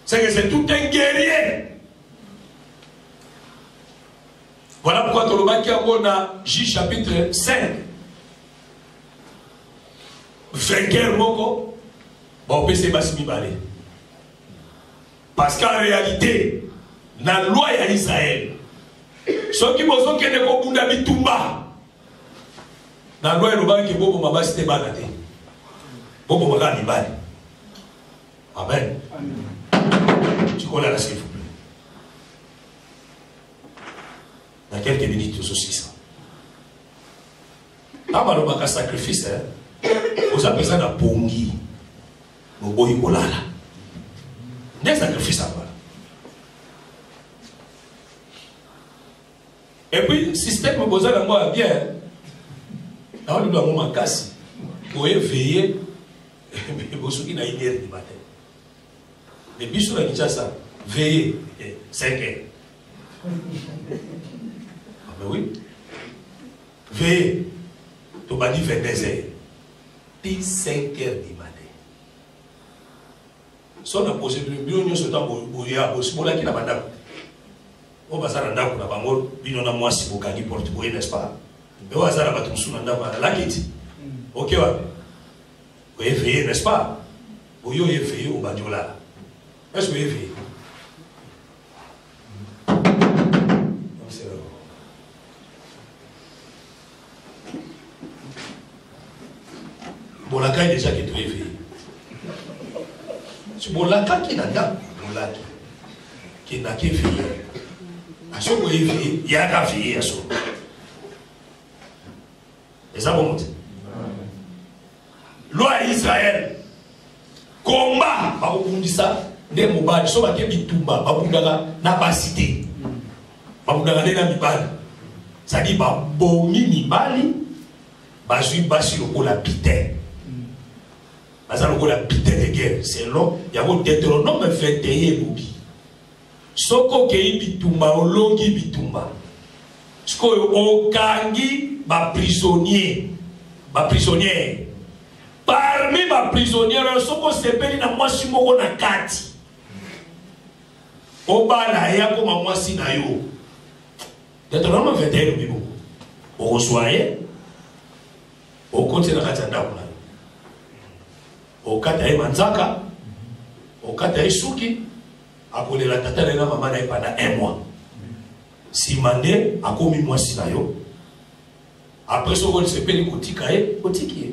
C'est que c'est tout un guerrier. Voilà pourquoi tout le monde qui a mon J chapitre 5. Vainqueur moko. Bon, on peut se passer balé. Parce qu'en réalité, dans la loi d'Israël, ceux qui ont fait des gobunda bitumba. Dans la loi, il y a des gobunda qui sont balés. Bobo Maga Nibali. Amen. Tu connais la s'il vous plaît. Dans quelques minutes, aussi ça. Quand on a un sacrifice, vous avez besoin d'un pongi. Vous avez besoin d'un sacrifice. Et puis, le système vous besoin de moi bien. Là, on doit me casser. Vous pouvez veiller. Mais vous savez qu'il y a une heure du matin. Les bichons qui disent ça, veillez 5 heures. Ah ben oui. Veillez. Tu m'as dit 22 heures. Puis 5 heures du matin. Si on a posé le bureau, nous sommes pour y aller. Si on a qui n'a pas d'âme. On va s'arrêter là pour la mort. Puis on a moi si vous gagnez porte pour n'est-ce pas? Mais on va s'arrêter là pour tout le monde. Là qui dit. Ok, ouais. Vous avez veillé, n'est-ce pas? Vous avez veillé au Badiola. Est-ce que vous avez veillé? Bon, la caille déjà qui est veillé. C'est bon, la caille qui n'a pas. Bon, la qui n'a qu'à veillé. À ce que vous avez veillé, il y a qu'à veiller à ce. Et ça, bon, loi Israël, combat, par contre, ça, des mobali, soit qui bitumba, par contre, n'a pas cité. Par contre, n'a mibali. Ça dit, bah, bomi mibali, bah, je suis basé au la pité. Bah, ça, le la pité de guerre. C'est long, il y a un Deutéronome 21 bobi. Soko kei bitumba, olongi bitumba. Soko okangi, bah, prisonnier. Bah, prisonnier. Parmi ma prisonnière, ce qu'on s'appelle na moi si moko na kati. Oba na ya ko moi si na yo. Deutéronome 21 bibo. O reçoyer. O compte na kati ndako na. O kata e manzaka. O kata e suki. Akole la tata na mama na pendant 1 mois. Si mandé a komi moi si na yo. Après ce qu'on s'appelle kotikae, kotikie.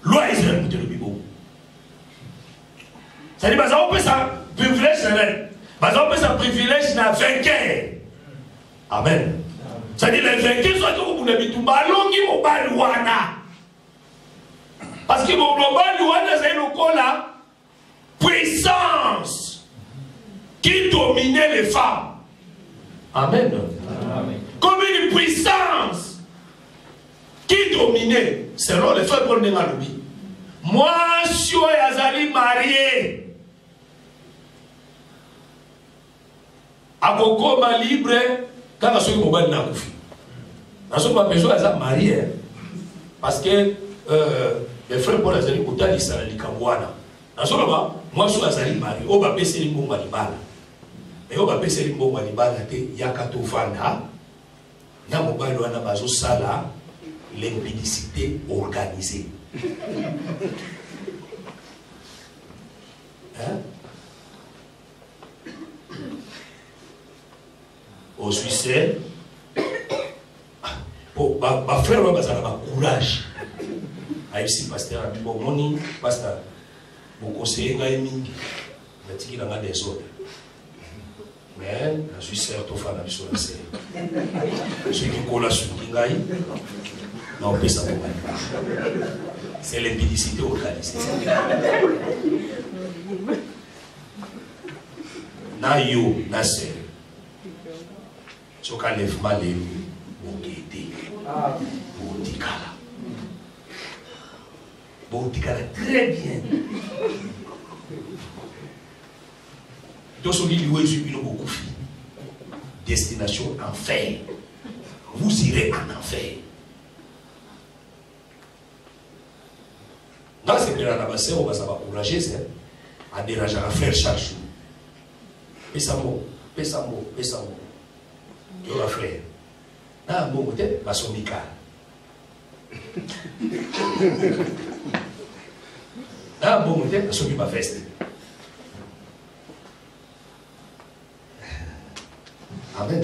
Loi Israël nous te le bibo. Ça dit, on peut ça privilège, on peut ça privilège na vainqueur. Amen. Ça dit, les vainqueurs sont comme vous n'avez tout balongi au balouana. Parce que mon balouana, c'est le col là, puissance qui dominait les femmes. Amen. Amen. Comme une puissance qui dominait, selon les femmes pour le Négaloubi. Moi, je suis marié. À Kokoma libre, quand je suis mobile, je suis pas besoin de marié. Parce que les frères pour les amis, ils sont les Kambouana. Moi, je suis marié. On va baisser les mots malibana. Et on va baisser les mots malibana. Il y a 4 vanda. Na mobile wana bazo sala l'impudicité organisée. Hein? Au succès, ma frère va avoir courage. Ici, pasteur, bon, moni, pasteur, mon conseiller n'a mingi, mais il a des autres. Mais je suis certain que je suis sûr que ceux qui collent sur Kingaï, non, pas ça pour moi. C'est l'impudicité organisée. Na yo, na se. So ka lève mal les bon guider. Bon dikala. Bon dikala très bien. Donc ce qui lui est beaucoup. Destination enfer. Vous irez en enfer. Dans ce cas-là, on va s'encourager à déranger, à faire chaque jour. Pesamo. Tu vas faire. Ah, bon, peut-être, ma sommica. Ah, bon, peut-être, ma sommica feste. Amen.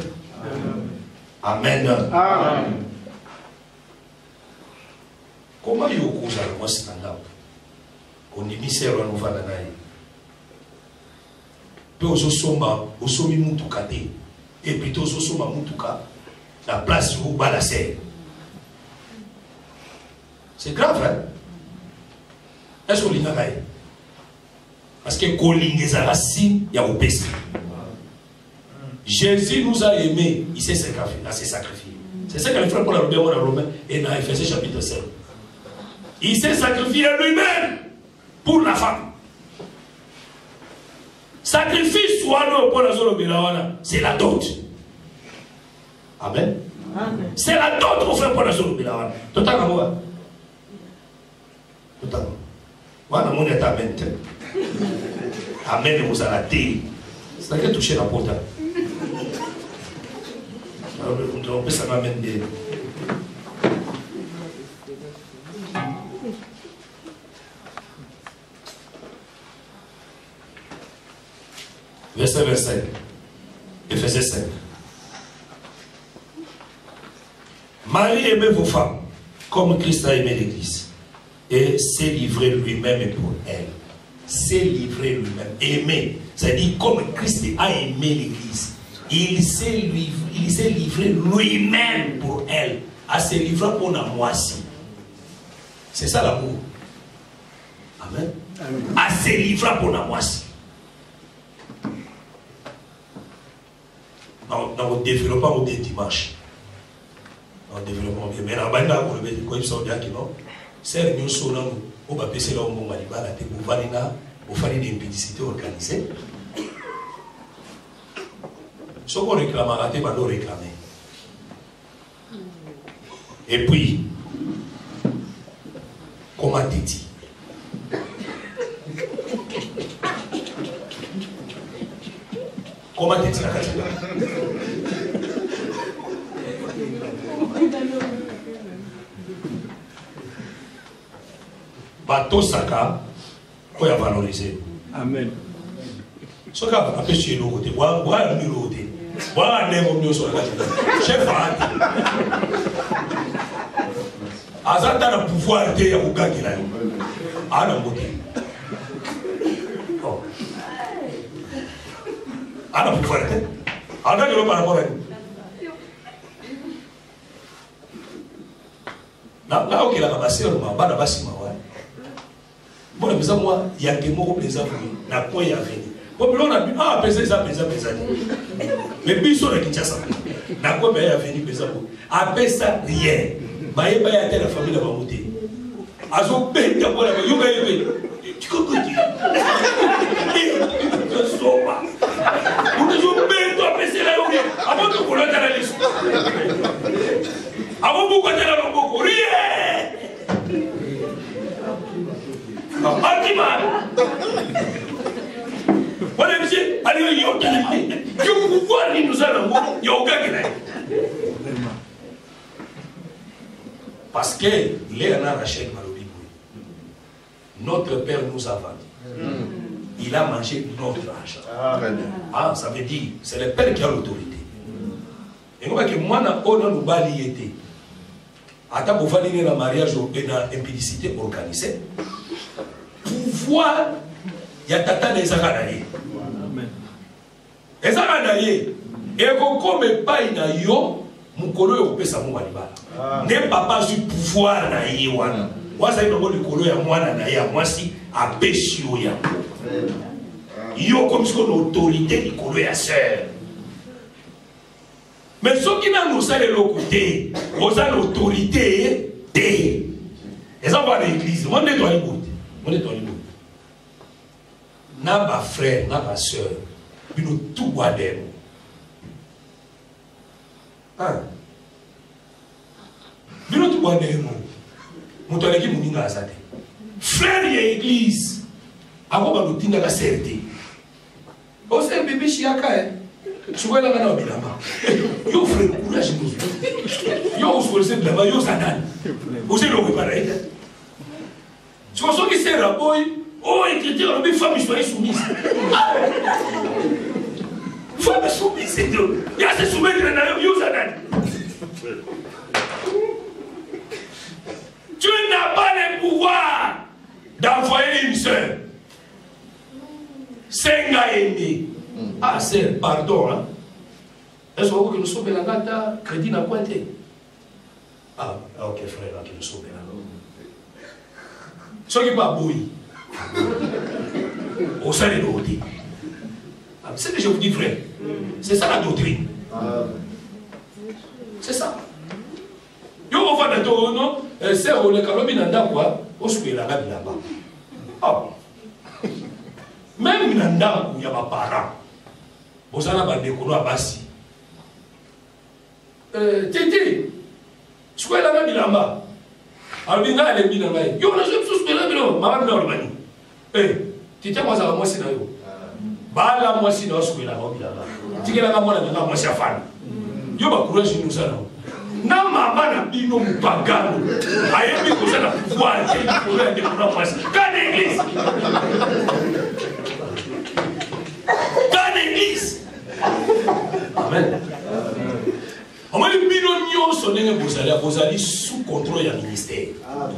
Amen. Amen. Comment il y a au cause à moi standard? On est misère à nous faire la naïe. Peu aux osoma, aux somi mutukate, et plutôt aux osoma mutuka, la place où bas la serre. C'est grave, hein? Est-ce qu'on l'a fait? Parce que Colin les a rassis, il y a au péché. Jésus nous a aimés, il s'est sacrifié. C'est ça que le frère Paul a dit dans Romains et dans Ephésiens chapitre 7. Il s'est sacrifié lui-même pour la femme. Sacrifice soit pour la zone, c'est la dot. Amen. C'est la dot pour faire pour la zone. Totalement. Totalement. Voilà mon état amen. Amen vous a la télé. C'est-à-dire toucher la porte. On peut ça m'amener. Verset 5. Ephésiens 5. Marie, aimez vos femmes comme Christ a aimé l'Église et s'est livré lui-même pour elle. S'est livré lui-même. Aimer. C'est-à-dire comme Christ a aimé l'Église. Il s'est livré lui-même pour elle. À se livrer pour la moitié. C'est ça l'amour. Amen. À se livrer pour la moitié. Dans le développement de dimanche. Dans le développement de mais dans le quand ils sont bien qui non. C'est une chose là où on va passer là où on va aller là pour valina pour faire des impudicités organisées. Ce qu'on réclame, raté, va le réclamer. Et puis, comment t'es dit? Comment t'es dit la catégorie? Bateau Saka, il faut valoriser. Amen. Ce qu'on a fait chez nous, voilà le numéro. Voilà un homme sur la catégorie. Chef Azata a le pouvoir de Yaouga qui l'a eu. Ah non, ok. Ah non, pouvoir de Azata a le par rapport à nous. Là, ok, là, c'est un peu de bâtiment. Bon, mais moi, il y a des mots qui sont n'a point y venir. Bon, on a dit, ah, peser ça. Mais puis, sur le Kinshasa, n'a quoi y venir, peser ça. Après ça, rien. Mais il y a la famille de la montée. Azo ben de pour la yoga yoga. Tu comprends qui? Je sors pas. Vous ne ben toi passer la yoga. Avant de couler dans la liste. Avant de couler dans la boco. Rien. Antima. Voilà monsieur. Allez yoga. Je vous vois nous allons yoga qui là. Parce que Léana Rachel Malobi, notre père nous a vendu. Il il a mangé notre argent. Ah, ça veut dire, c'est le père qui a l'autorité. Et nous, que moi, on a nous baliété. Attends, pour faire un mariage et une impudicité organisée. Pouvoir, il y a tata des aganaïs. Les aganaïs, et comme pas une ayo, mon colo est au sa mou malibala. N'est pas du pouvoir naïe wana. Moi, ça y est, le colo est à moi, naïe, à moi, si, à péché au yako. Yo comme si on a l'autorité du colo est à sœur. Mais ceux qui n'ont pas l'autorité, ils ont l'autorité. Ils ont l'église. Moi, je dois l'écouter. N'a pas frère, n'a pas soeur. Ils ont tout guardé. Ils ont tout guardé. Frère, il y a l'église. Avant, on a dit la certitude. On sait bébé chiaka. Tu vois là, yo frère, courage nous. Yo oswelese blama, yo sanan. Vous êtes le pareil. Tu vois ce qui sert à boy, oh écriture, mais femme soit soumise. Femme soumise, c'est Dieu. Il y a se soumettre dans yo sanan. Tu n'as pas le pouvoir d'envoyer une sœur. C'est un aimé. Ah, c'est pardon. Hein? Est-ce que nous sommes là, gata, crédit n'a pas été. Ah, ok, frère, là, qui nous sommes là. Ce qui n'est pas bouilli. Au sein des beautés. C'est ce que je vous dis, frère. C'est ça la doctrine. C'est ça. Yo, on va dans ton nom, c'est où le calobi n'a quoi, on se fait la gamme là-bas. Ah. Même dans il y a ma parent. Vous en avez des couleurs à Bassi. Titi, je suis là-bas, là-bas. Alors, il y a des gens qui sont là. Yo, on a joué sous là, maman n'a pas dit. Eh, Titi, moi, ça va, moi, c'est là. Bah, là, moi, c'est là, je suis là-bas. Titi, là, moi, moi, c'est fan. Yo, bah, courage, nous, ça, là. Na maman na bino mupagano. Ayebi ko ça na pouvoir, il faut aller pour la place. Quand l'église. Dans l'église. Amen. On m'a dit vous allez sous contrôle du ministère.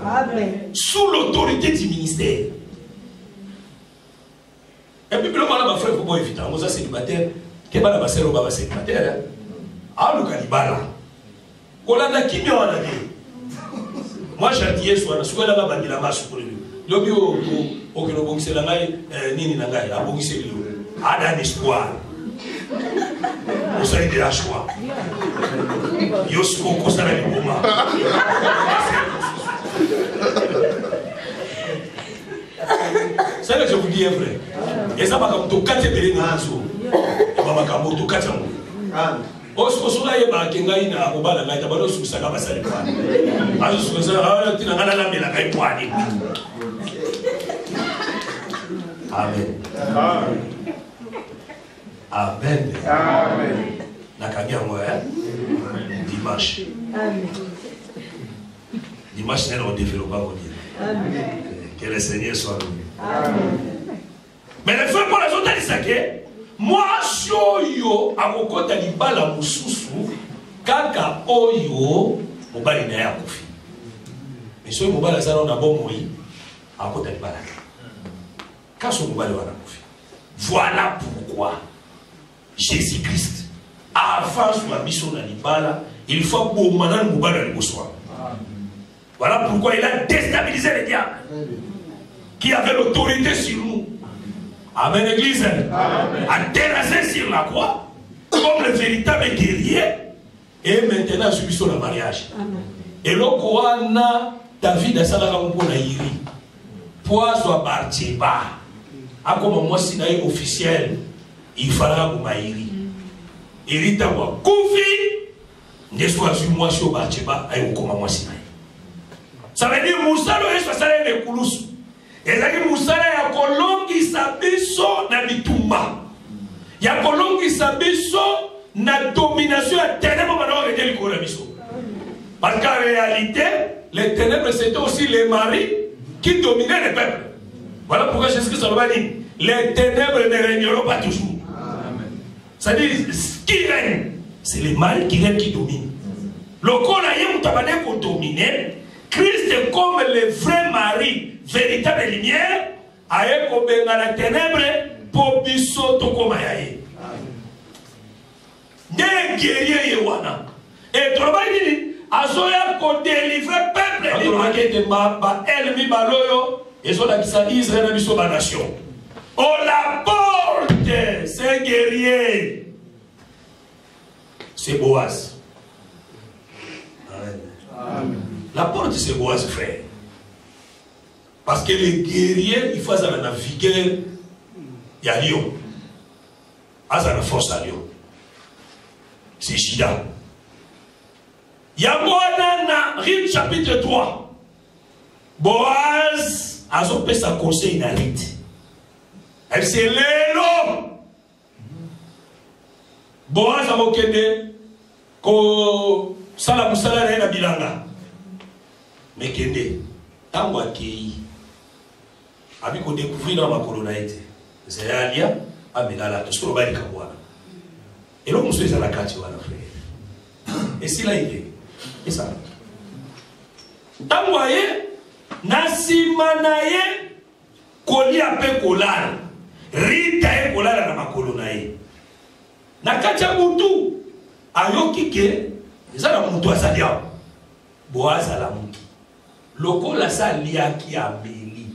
Amen. Sous l'autorité du ministère. Et puis, le mal à ma frère, il faut pas éviter. On est célibataire. Qu'est-ce que ma sœur va célibataire? Ah, le cannibale. On a qui me a dit. Moi, j'ai dit, soit là, là, la masse pour lui. L'objet au que le bon c'est la maille, ni la maille, la bon c'est lui. A d'un espoir. Vous savez de la joie. Yosko Costa la Boma. C'est ce que je vous dis, vrai. Et ça va comme tout quatre bébés dans le Maman Kambo, tout quatre ans. Oscosola et Bakengaïna, Obala, la Tabalo, sous sa gamme à Salé. Alors, je suis là, tu n'as pas la mère à Gaïpoani. Amen. Amen. Amen. Nakanya moi, dimanche. Amen. Dimanche, c'est notre développement. Amen. Que le Seigneur soit béni. Amen. Mais le frère pour la zone d'Alisake, moi, Shoyo, à mon côté, il va la moussousou, Kaka Oyo, mon bal est à Kofi. Mais ce mon bal est à bon moï, à côté de Balak. Quand son mon bal est à Kofi. Voilà pourquoi Jésus-Christ, avant son mission dans l'Ibala, il faut que mon manan mon bal est soit. Voilà pourquoi il a déstabilisé les diables qui avaient l'autorité sur nous. Amen, Église. A terrassé sur la croix comme le véritable guerrier. Et maintenant, subissons le mariage. Et le Koana, David a salaka mpona iri. Poiso à Barthéba. A comme moi, si naïe officiel, il fallait que maïri. Iri tawa koufi, ne soit sur moi sur Barthéba, aïe comme moi si naïe. Ça veut dire Moussa le reste, ça veut dire Koulousou. Et ça dit Moussa ya kolongi sabiso na bitumba. Ya kolongi sabiso na domination ya ténèbres maintenant arrêter le coronavirus. Parce qu'en réalité, les ténèbres c'était aussi les maris qui dominaient les peuples. Voilà pourquoi Jésus-Christ a dit les ténèbres ne régneront pas toujours. C'est-à-dire, ce qui règne, c'est le mal qui règne, qui domine. Le corps a pour dominer. Christ, comme le vrai mari, véritable lumière, a été dans la ténèbre pour bisoto comme aïe. Des guerriers yewana. Et Trobani, Azoya ko délivrer peuple. Il de ma elle mi baloyo. Et sur la Israël a mis sur la nation. Oh la porte, c'est guerrier. C'est Boaz. Amen. La porte, c'est Boaz, frère. Parce que les guerriers, il faut avoir la vigueur. Il y a Lyon. Il y a la force à Lyon. C'est Jida. Il y a Moana, Rite chapitre 3. Boaz a fait sa conseil dans Rite. Elle s'est l'homme. Boaz a mokende ko sala musala na bilanga. Mais kende tango akei abi ko découvrir dans ma colonité. C'est alia amegala to solo bali kabwana. Et l'homme se fait la carte wana frère. Et c'est là il est. Et ça. Tango aye nasimanaye koli ape kolala. Rita e kolala na makolonai. Na kacha mutu ayoki ke ezala mutu asalia. Boaz ala mutu. Loko la salia ki ameli.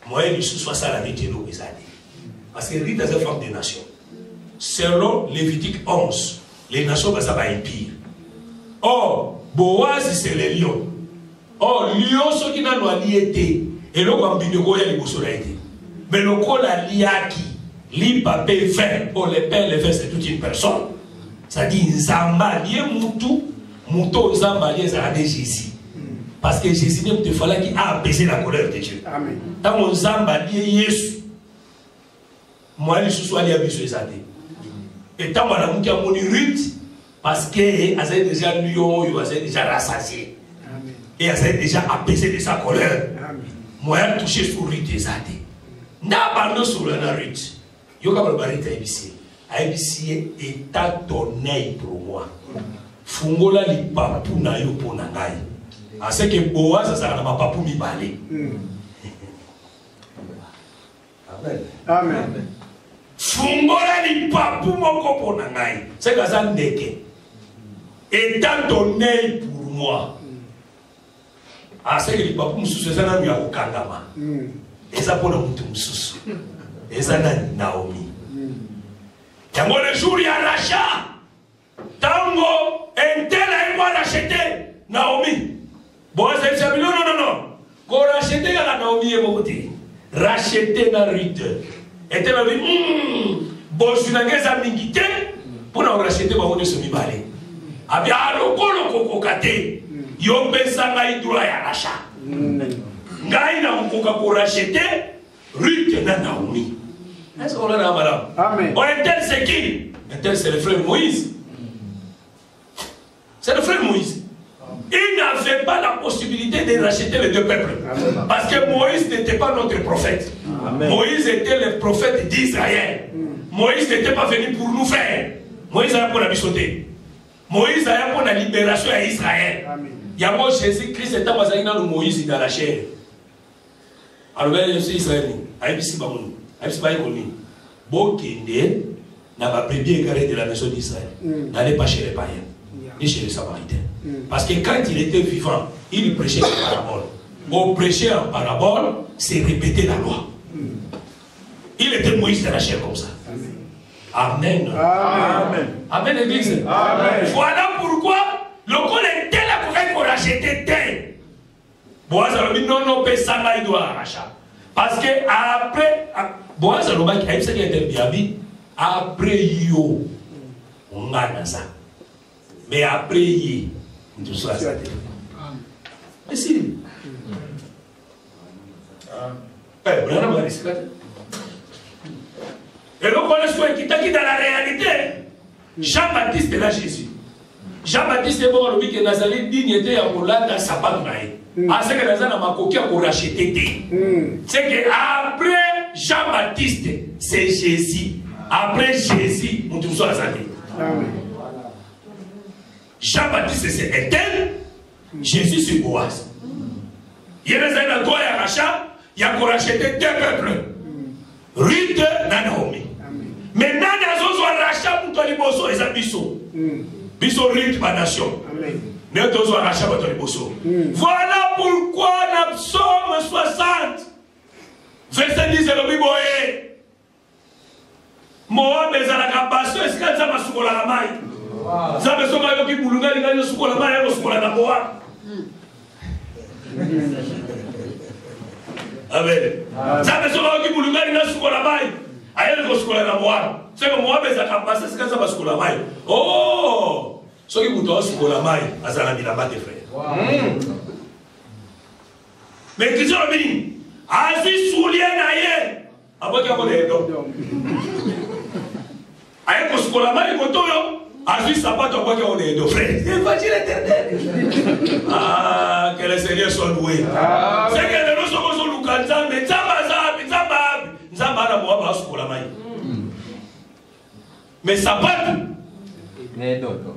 Moyen du sous ça la vite no ezali. Parce que Rita est femme des nations. Selon Lévitique 11, les nations va ça va empire. Or Boaz c'est le lion. Or lion ce qui n'a pas lié et le wambine ko ya liboso la été. Mais le col a liaki, li papé fait, pour les pères, les frères, c'est toute une personne. Ça dit, Nzamba, lié moutou, moutou, Nzamba, lié, ça a des Jésus. Parce que Jésus, il fallait qu'il a apaisé la colère de Dieu. Amen. Tant que Nzamba, lié Jésus, moi, je suis allé à Bissou et tant que je suis allé à Rite, parce qu'il a déjà lion, il a déjà rassasié. Et il a déjà apaisé de sa colère. Moi, je touché sur Rite et Zadé. N'abandonne sur la Rite. Yoka Barbarita ABC. ABC est à ton œil pour moi. Fungola li papu na yo ponangai. A ce que Boaz ça na papu mi balé. Amen. Amen. Fungola li papu moko ponangai. C'est que ça ndeke. Est à ton œil pour moi. A ce que li papu mususu ça na mi akokangama. Et ça pour le mususu. Et ça na Naomi. Tango le jour il y a l'achat. Tango un tel a moi racheter Naomi. Boaz a dit non. Qu'on racheter la Naomi et mon côté. Racheter na Rite. Et tel a dit Bosunangeza mingite pour nous racheter ba on se mi balé. Abi alo kolo kokokate. Yo pesa ngai droit ya l'achat. Ngai na mukoka pour racheter Rite na Naomi. Est-ce qu'on a madame? Amen. Oh, un tel c'est qui? Un tel c'est le frère Moïse. C'est le frère Moïse. Il n'avait pas la possibilité de racheter les deux peuples. Amen. Parce que Moïse n'était pas notre prophète. Amen. Moïse était le prophète d'Israël. Moïse n'était pas venu pour nous faire. Moïse a pour la bichoter. Moïse a pour la libération à Israël. Il y a moi Jésus-Christ était dans le Moïse dans la chair. Alors, je suis israélien. Bokende n'a pas brebis égaré de la maison d'Israël. N'allez pas chez les païens, ni chez les Samaritains. Parce que quand il était vivant, il prêchait en parabole. Au prêcher en parabole, c'est répéter la loi. Il était Moïse de la chair comme ça. Amen. Amen. Amen, l'église. Amen. Voilà pourquoi le col est tel pour racheter tel. Boaz a dit non, Pessanga, il doit arracher. Parce que après, Boaz a dit après yo, on a ça. Mais après y, tout ça, c'est mais si. Et donc on est qui dans la réalité. Jean-Baptiste est là Jésus. Jean-Baptiste est mort, lui qui Nazareth dignité à Moulanda Sabat Naï. À ce que Nazareth m'a coquille pour racheter. C'est que après Jean-Baptiste, c'est Jésus. Après Jésus, nous tous sommes azali. Jean-Baptiste, c'est Étienne. Jésus, c'est Boaz. Il y a des années de rachat, il y a racheté 2 peuples. Ruth et Naomi. Maintenant, nous avons rachat pour les bosso et les abisso. Bisso Ruth, ma nation. Nous avons rachat pour les bosso. Voilà pourquoi dans Psaume 60, verset 10 de la Bible, Moab est à la capace, est-ce que ça va sur la maille? Ça veut dire que vous avez sur la maille, vous avez sur la Moab. Amen. Ça veut dire que vous avez sur la maille, ailleurs que sur la Moab. C'est que Moab est à la capace, est-ce que ça va sur la maille? Oh! Ce qui vous donne sur la maille, à la vie là-bas, des frères. Mais Christian le béni, Aziz soulier naïe, avant qu'il y ait un homme. Aïe, qu'on se colle la main, il faut tout, Aziz sabat, on voit qu'il y a un frère. C'est l'évangile éternel. Ah, que le Seigneur soit loué. C'est que nous sommes sur le canton, mais Nzamba, moi, se colle la main. Mais sabat,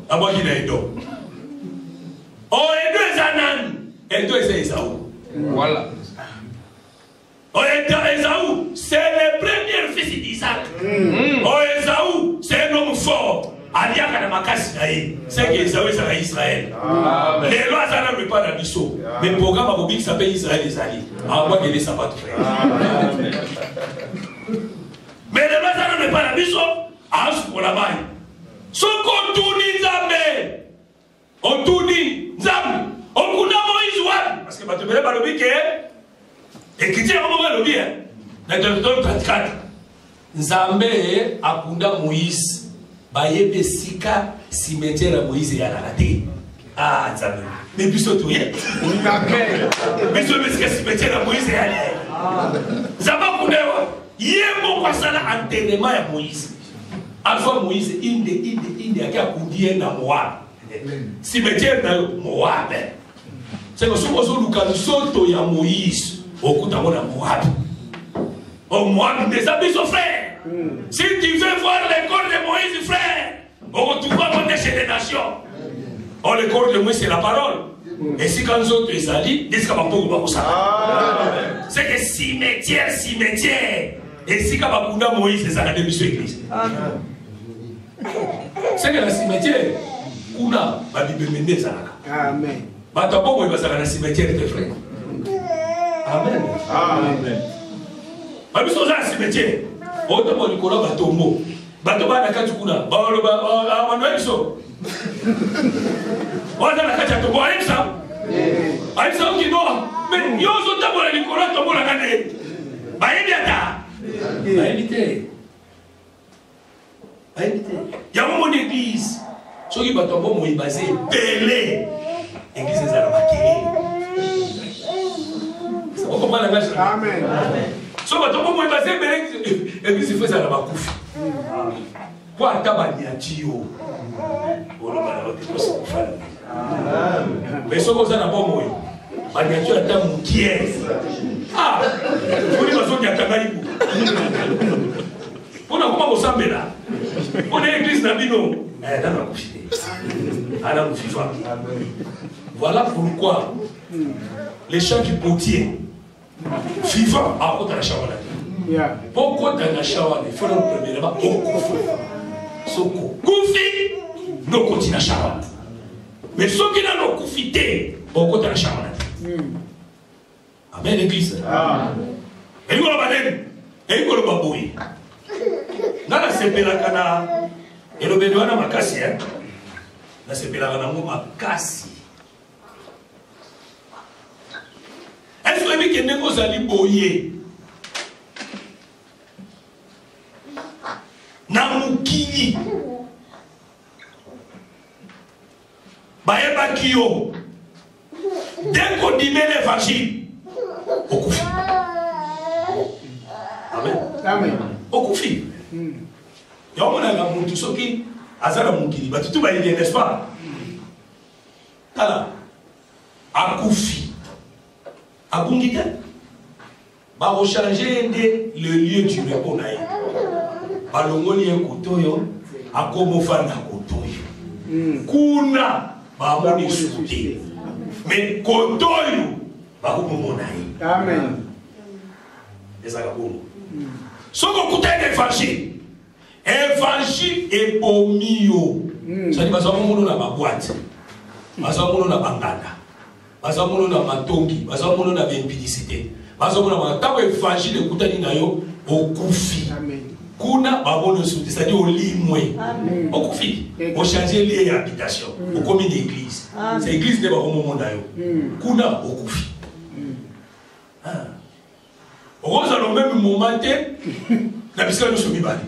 à moi qu'il y a un homme. Oh, et deux Anan, et deux Esaou. Voilà. Oh, Esaou, c'est le premier fils d'Isaac. Oh, Esaou, c'est un homme fort. C'est que Esaou est Israël. Les lois ne sont pas dans l'issue. Mais le programme à Bobik s'appelle Israël et Zali. À moi, il est sabbat frère. Mais les lois ne sont pas dans l'issue. À ce pour la maille. Ce qu'on tourne Nzambe. On tourne Nzambe. On tourne Moïse. Parce que tu ne peux pas le dire. Et qui tient un moment le bien, dans le 34, Nzambe akunda Moïse, bayebe sika cimetière Moïse ya la ah Nzambe, mais puis surtout hier, mais sur le cimetière Moïse ya la Nzambe akunda yembo kwa sala enterrement ya Moïse, alpha Moïse inde akakundi na Moab, cimetière na Moab, c'est que souvent sur le soto ya Moïse. Beaucoup d'abord à Moab. Oh Moab, des amis, son frère. Si tu veux voir les corps de Moïse, frère, tu vas monter chez les nations. Oh, le corps de Moïse, c'est la parole. Et si quand nous les alliés, c'est que cimetière. Et si quand on Moïse, c'est ça la démission église. C'est que la cimetière, Kuna, va Bible mener ça. Amen. Va t'abord, il va s'arrêter la cimetière de tes frères. Amen. Amen. Amen. Amen. Cimetière. Autant pour Nicolas Batombo. Batomba na katukuna. Ba Manuel so. On a la katukuna. Aïssa. Aïssa qui doit. Mais yo so tabo na Nicolas tombo la kane. Ba ybiata. Ba invité. Ba invité. Ya mon église. Soki Batombo mo ibasé belé. Église za la makiri. Amen. So bato mo mo basé belé et puis c'est fait ça la bakufi. Pour atabani atio. Olo bana wote ko se kufala. Mais so ko sana bo moyo. Bani atio atamu kies. Ah. Oni baso ki atangaibu. Pona kuma ko sambela. Pona église na bino. Dans la couche. À la FIFA. Voilà pourquoi les chants du potier vivant à côté de la chawane. Pourquoi dans la chawane, il faut le premièrement au Koufi. Soko. Koufi, nous continuons à chawane. Mais ceux qui n'ont pas Koufité, au côté de la chawane. Amen, l'église. Et nous, on va aller. Et nous, on va bouiller. Nana sepela kana. Et le bédouana makasi. Na sepela kana makasi. Est-ce que vous avez boyé? Namukini. Baeba Kyo. Dès qu'on dit l'évangile, au Koufi. Amen. Amen. Au Koufi. Il y a un monde qui Azara Mukini. Bah, tout va y aller, n'est-ce pas? Voilà. À Koufi. À Bungite. va changer le lieu du repos. Balongoli un kotoyo, a comme fan à kotoyo. Kuna, va moni souté. Mais kotoyo, va comme mon aïe. Amen. Les agabons. Ce qu'on coûte l'évangile. Évangile est pour mio. Ça dit, parce que nous avons ma boîte. Parce que nous avons ma bangada. Parce que nous avons ma tongi. Parce que nous avons ma impudicité. Parce que nous avons ma évangile est coûté au koufi. Kuna babon c'est-à-dire au lit moins. Au koufi. Au changer lieu d'habitation. Au commun d'église. C'est l'église n'est pas au moment d'ailleurs. Kuna au koufi. Au même moment, la biscuit nous sommes bali.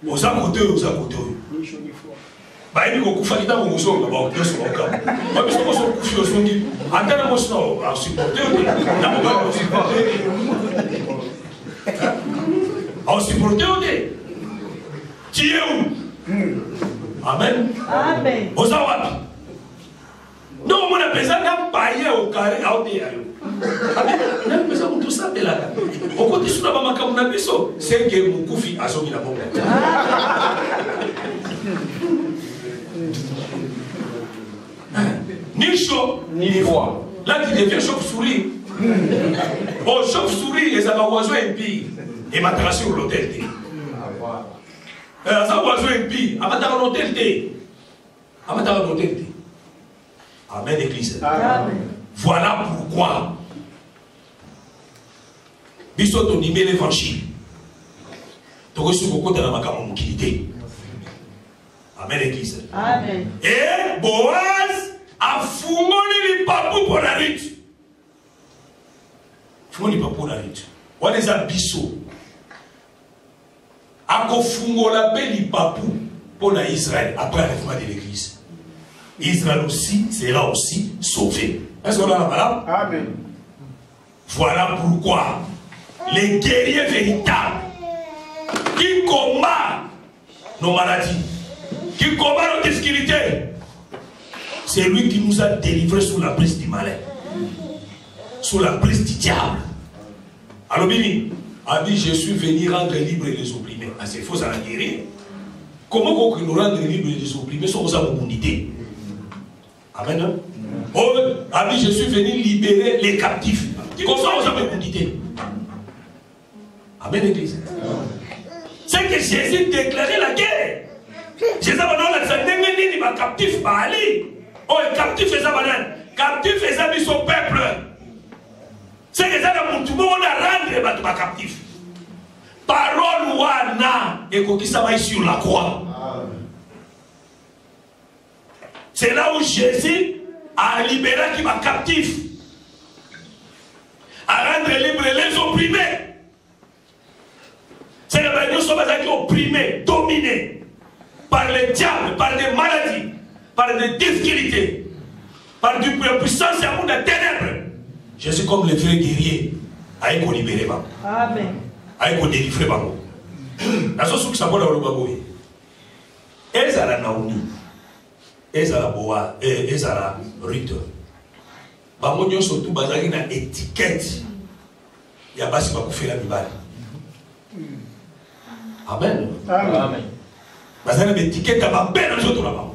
Aux côté. Bah, il faut qu'on fasse on se voit, on se voit. Moi, je pense qu'on se voit, attends, moi, je suis supporter. On supporter. Tu es où? Amen. Amen. Aux awapi. Non, on a besoin d'un paillet au carré, à haute. On a besoin de tout ça, mais là. Au côté de la maman, c'est que mon koufi a sommi la bombe. Ni chaud, ni froid. Là, tu deviens chauve-souris. Bon, chauve-souris, les oiseaux impies. Et ma sur l'hôtel. Les oiseaux impies. À l'hôtel. Amen, Église. Amen. Voilà pourquoi. Bisous ton email l'évangile. Tu reçois beaucoup de la macamoukilité. Amen, Église. Amen. Et Boaz a fumé les papous pour la rite. Fumé les papous pour la rite. On les a bisous. A fumé les papous pour Israël après la réforme de l'Église. Israël aussi sera aussi sauvé. Est-ce qu'on a la parole? Amen. Voilà pourquoi les guerriers véritables qui combattent nos maladies, qui combattent nos difficultés, c'est lui qui nous a délivrés sous la prise du malin, sous la prise du diable. Alors, Bini a dit, je suis venu rendre libre les opprimés. Ah, c'est faux, ça l'a guéri. Comment nous rendre libres les opprimés sans sa mobilité? Amen. Oh, a dit, je suis venu libérer les captifs. Comment ça, vous avez mobilité? Amen, Église. C'est que Jésus déclarait la guerre. Jésus a dit, il captif va aller. Oh, captif est banane. Captif est mis son peuple. C'est que ça, tout le monde a rendu ma captif. Parole wana et qui s'availle sur la croix. C'est là où Jésus a libéré qui m'a captif. À rendre libre les opprimés. C'est que nous sommes opprimés, dominés par le diable, par des maladies, par des difficultés, par une puissance et un monde de ténèbres. Jésus, comme le vrai guerrier, a été libéré. Amen. A été délivré. La chose que ça va dans le bagoui. Ezara Naomi, Ezara Boa, Ezara Ruth. Bamonyo surtout bazari na étiquette. Ya basi bakufela mibali. Amen. Amen. Bazari na étiquette à ma belle autres là-bas.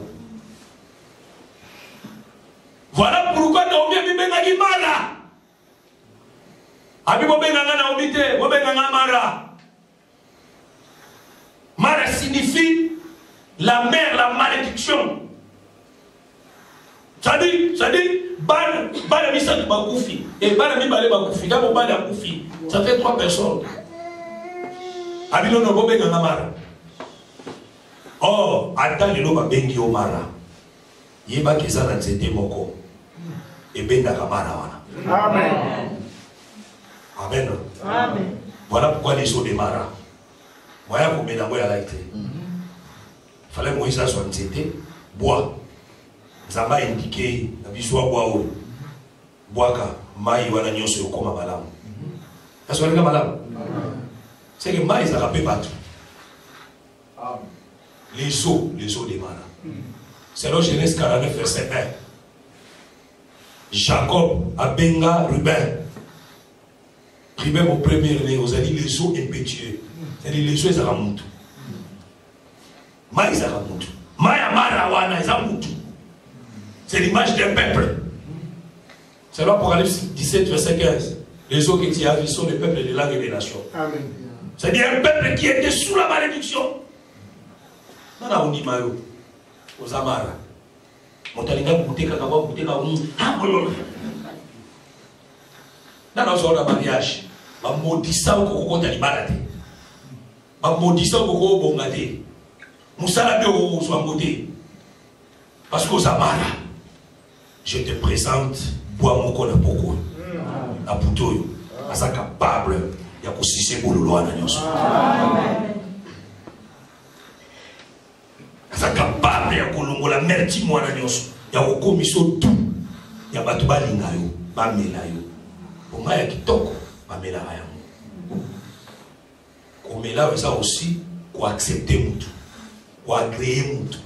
Voilà pourquoi Naomi a mis Benagi Mara. Abi Bobenanga Naomi te, Bobenanga Mara. Mara signifie la mère, la malédiction. Ça dit, Bala Misa de Bakoufi et Bala Mibale Bakoufi, d'abord Bala Bakoufi. Ça fait 3 personnes. Abino no Bobe Gangamara. Oh, attends le loba Bengi Omara. Yeba Kesana Nzete Moko. Et Benda Kamara. Amen. Amen. Amen. Voilà pourquoi les eaux de Mara. Moya Koumena Moya Laïté. Il fallait Moïse soit Nzete, bois. Zamba indiqué, la biswa bois boaka, maï wana nyoso yokoma malamu. Est-ce que vous malamu? C'est que maï ça rappelle partout. Les eaux des maras. C'est dans Genèse 49, verset 1. Jacob a benga Ruben. Primaire mon premier né, vous avez dit les eaux impétueux. C'est-à-dire les eaux, ils ont monté. Ma, ils ont monté. Maya Marawana, ils ont monté. C'est l'image d'un peuple. C'est l'Apocalypse 17, verset 15. Les eaux que tu as vues sont les peuples des langues et des nations. C'est-à-dire un peuple qui était sous la malédiction. Non, on dit Mayo. Aux Amara. Montalinga goûté kakao goûté kakao. Ah, bon. Dans le mariage, ma maudissa au coco d'alibarate. Ma maudissa au coco bongate. Moussala de au soit beauté. Parce qu'aux Amara, je te présente pour mon corps pourquoi. La bouteille, à sa capable, il y a aussi ces bololo à l'agneau. Ça capable ya kolongola merti mwana nyonso ya kokomisa tout ya bato balinga yo bamela yo bonga ya kitoko bamela yango komela ça aussi ko accepter mutu ko agréer mutu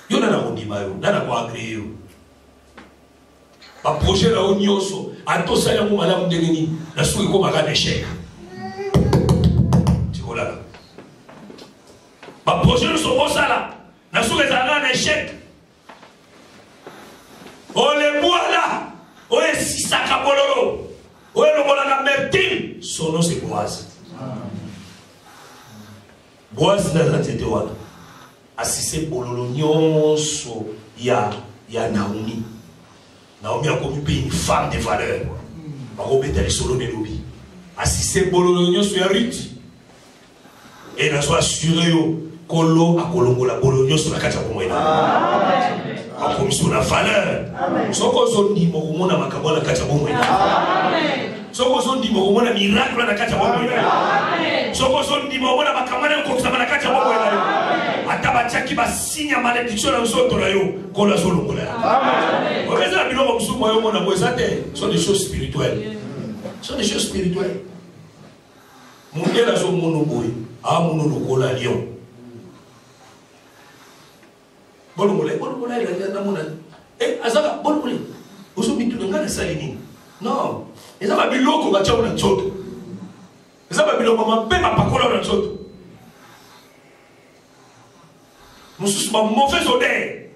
yo na kondima yo na ko agréer yo ba projet la nyonso atosa yango malamu ndenge nini na suki ko maka d'échec tikola ba projet so kosala na souke zanga un échec. On les boit là. On est si saka bololo. On est le bolala mertim. Son nom c'est Boaz. Boaz n'a pas été ouana. Assisté bololo nyonso ya Naomi. Naomi a commis une femme de valeur. Barobé dans les solos de lobby. Assisté bololo nyonso ya Ruth. Et n'a soit assuré yo. Kolo a kolongola bologno sur la kacha bomwena. Amen. A comme sur la valeur. Amen. Soko zondi mokumona makabola kacha bomwena. Amen. Soko zondi mokumona miracle na kacha bomwena. Amen. Soko zondi mokumona makamana ko kusama na kacha bomwena. Amen. Atabachaki basinya malédiction na usoto na yo kola solongola. Amen. Waweza biloko msumo yo mona mwezate sont des choses spirituelles. Sont des choses spirituelles. Mungela zo mono boy. A mono lokola lion. Bolongole il a mon eh azaka bolongole uso bitu ngana salini non ezaba biloko ba chauna nzoto ezaba biloko mapema pakola na nzoto mususu ba mauvaise odeur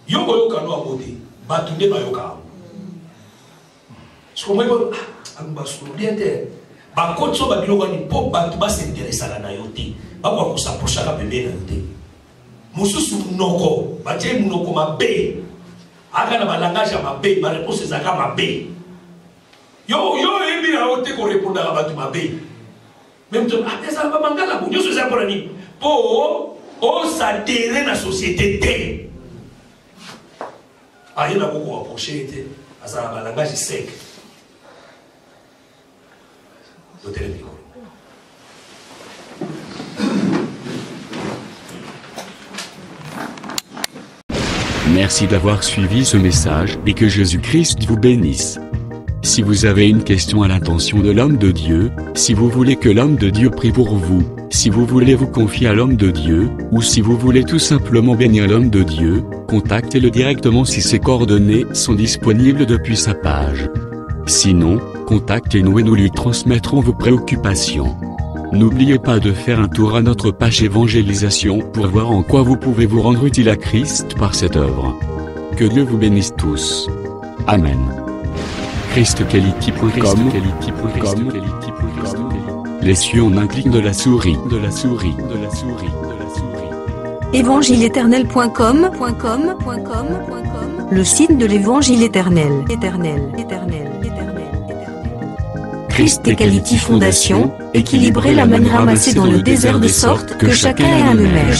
yoko yoka no abote batunde ba yoka je comprends pas amba suludiente ba kotso ba biloko ni po ba tu ba s'intéresser na yote ba kwa kusapprocha ka bébé na yote mususu munoko batie munoko mabe aka na balangage mabe ba réponse zaka mabe yo ebi na ote ko répondre à batu mabe même toi ça va mangala bo nyoso za pour ni po o s'adhérer na société té ayena boko approcher té asa balangage sec l'hôtel micro. Merci d'avoir suivi ce message et que Jésus-Christ vous bénisse. Si vous avez une question à l'intention de l'homme de Dieu, si vous voulez que l'homme de Dieu prie pour vous, si vous voulez vous confier à l'homme de Dieu, ou si vous voulez tout simplement bénir l'homme de Dieu, contactez-le directement si ses coordonnées sont disponibles depuis sa page. Sinon, contactez-nous et nous lui transmettrons vos préoccupations. N'oubliez pas de faire un tour à notre page évangélisation pour voir en quoi vous pouvez vous rendre utile à Christ par cette œuvre. Que Dieu vous bénisse tous. Amen. ChristQuality.com. Les cieux en un clic de la souris. Évangile-éternel.com. Le site de l'Évangile éternel. Christ et Quality Fondation, équilibrer la manne ramassée dans le désert de sorte que chacun ait un numère.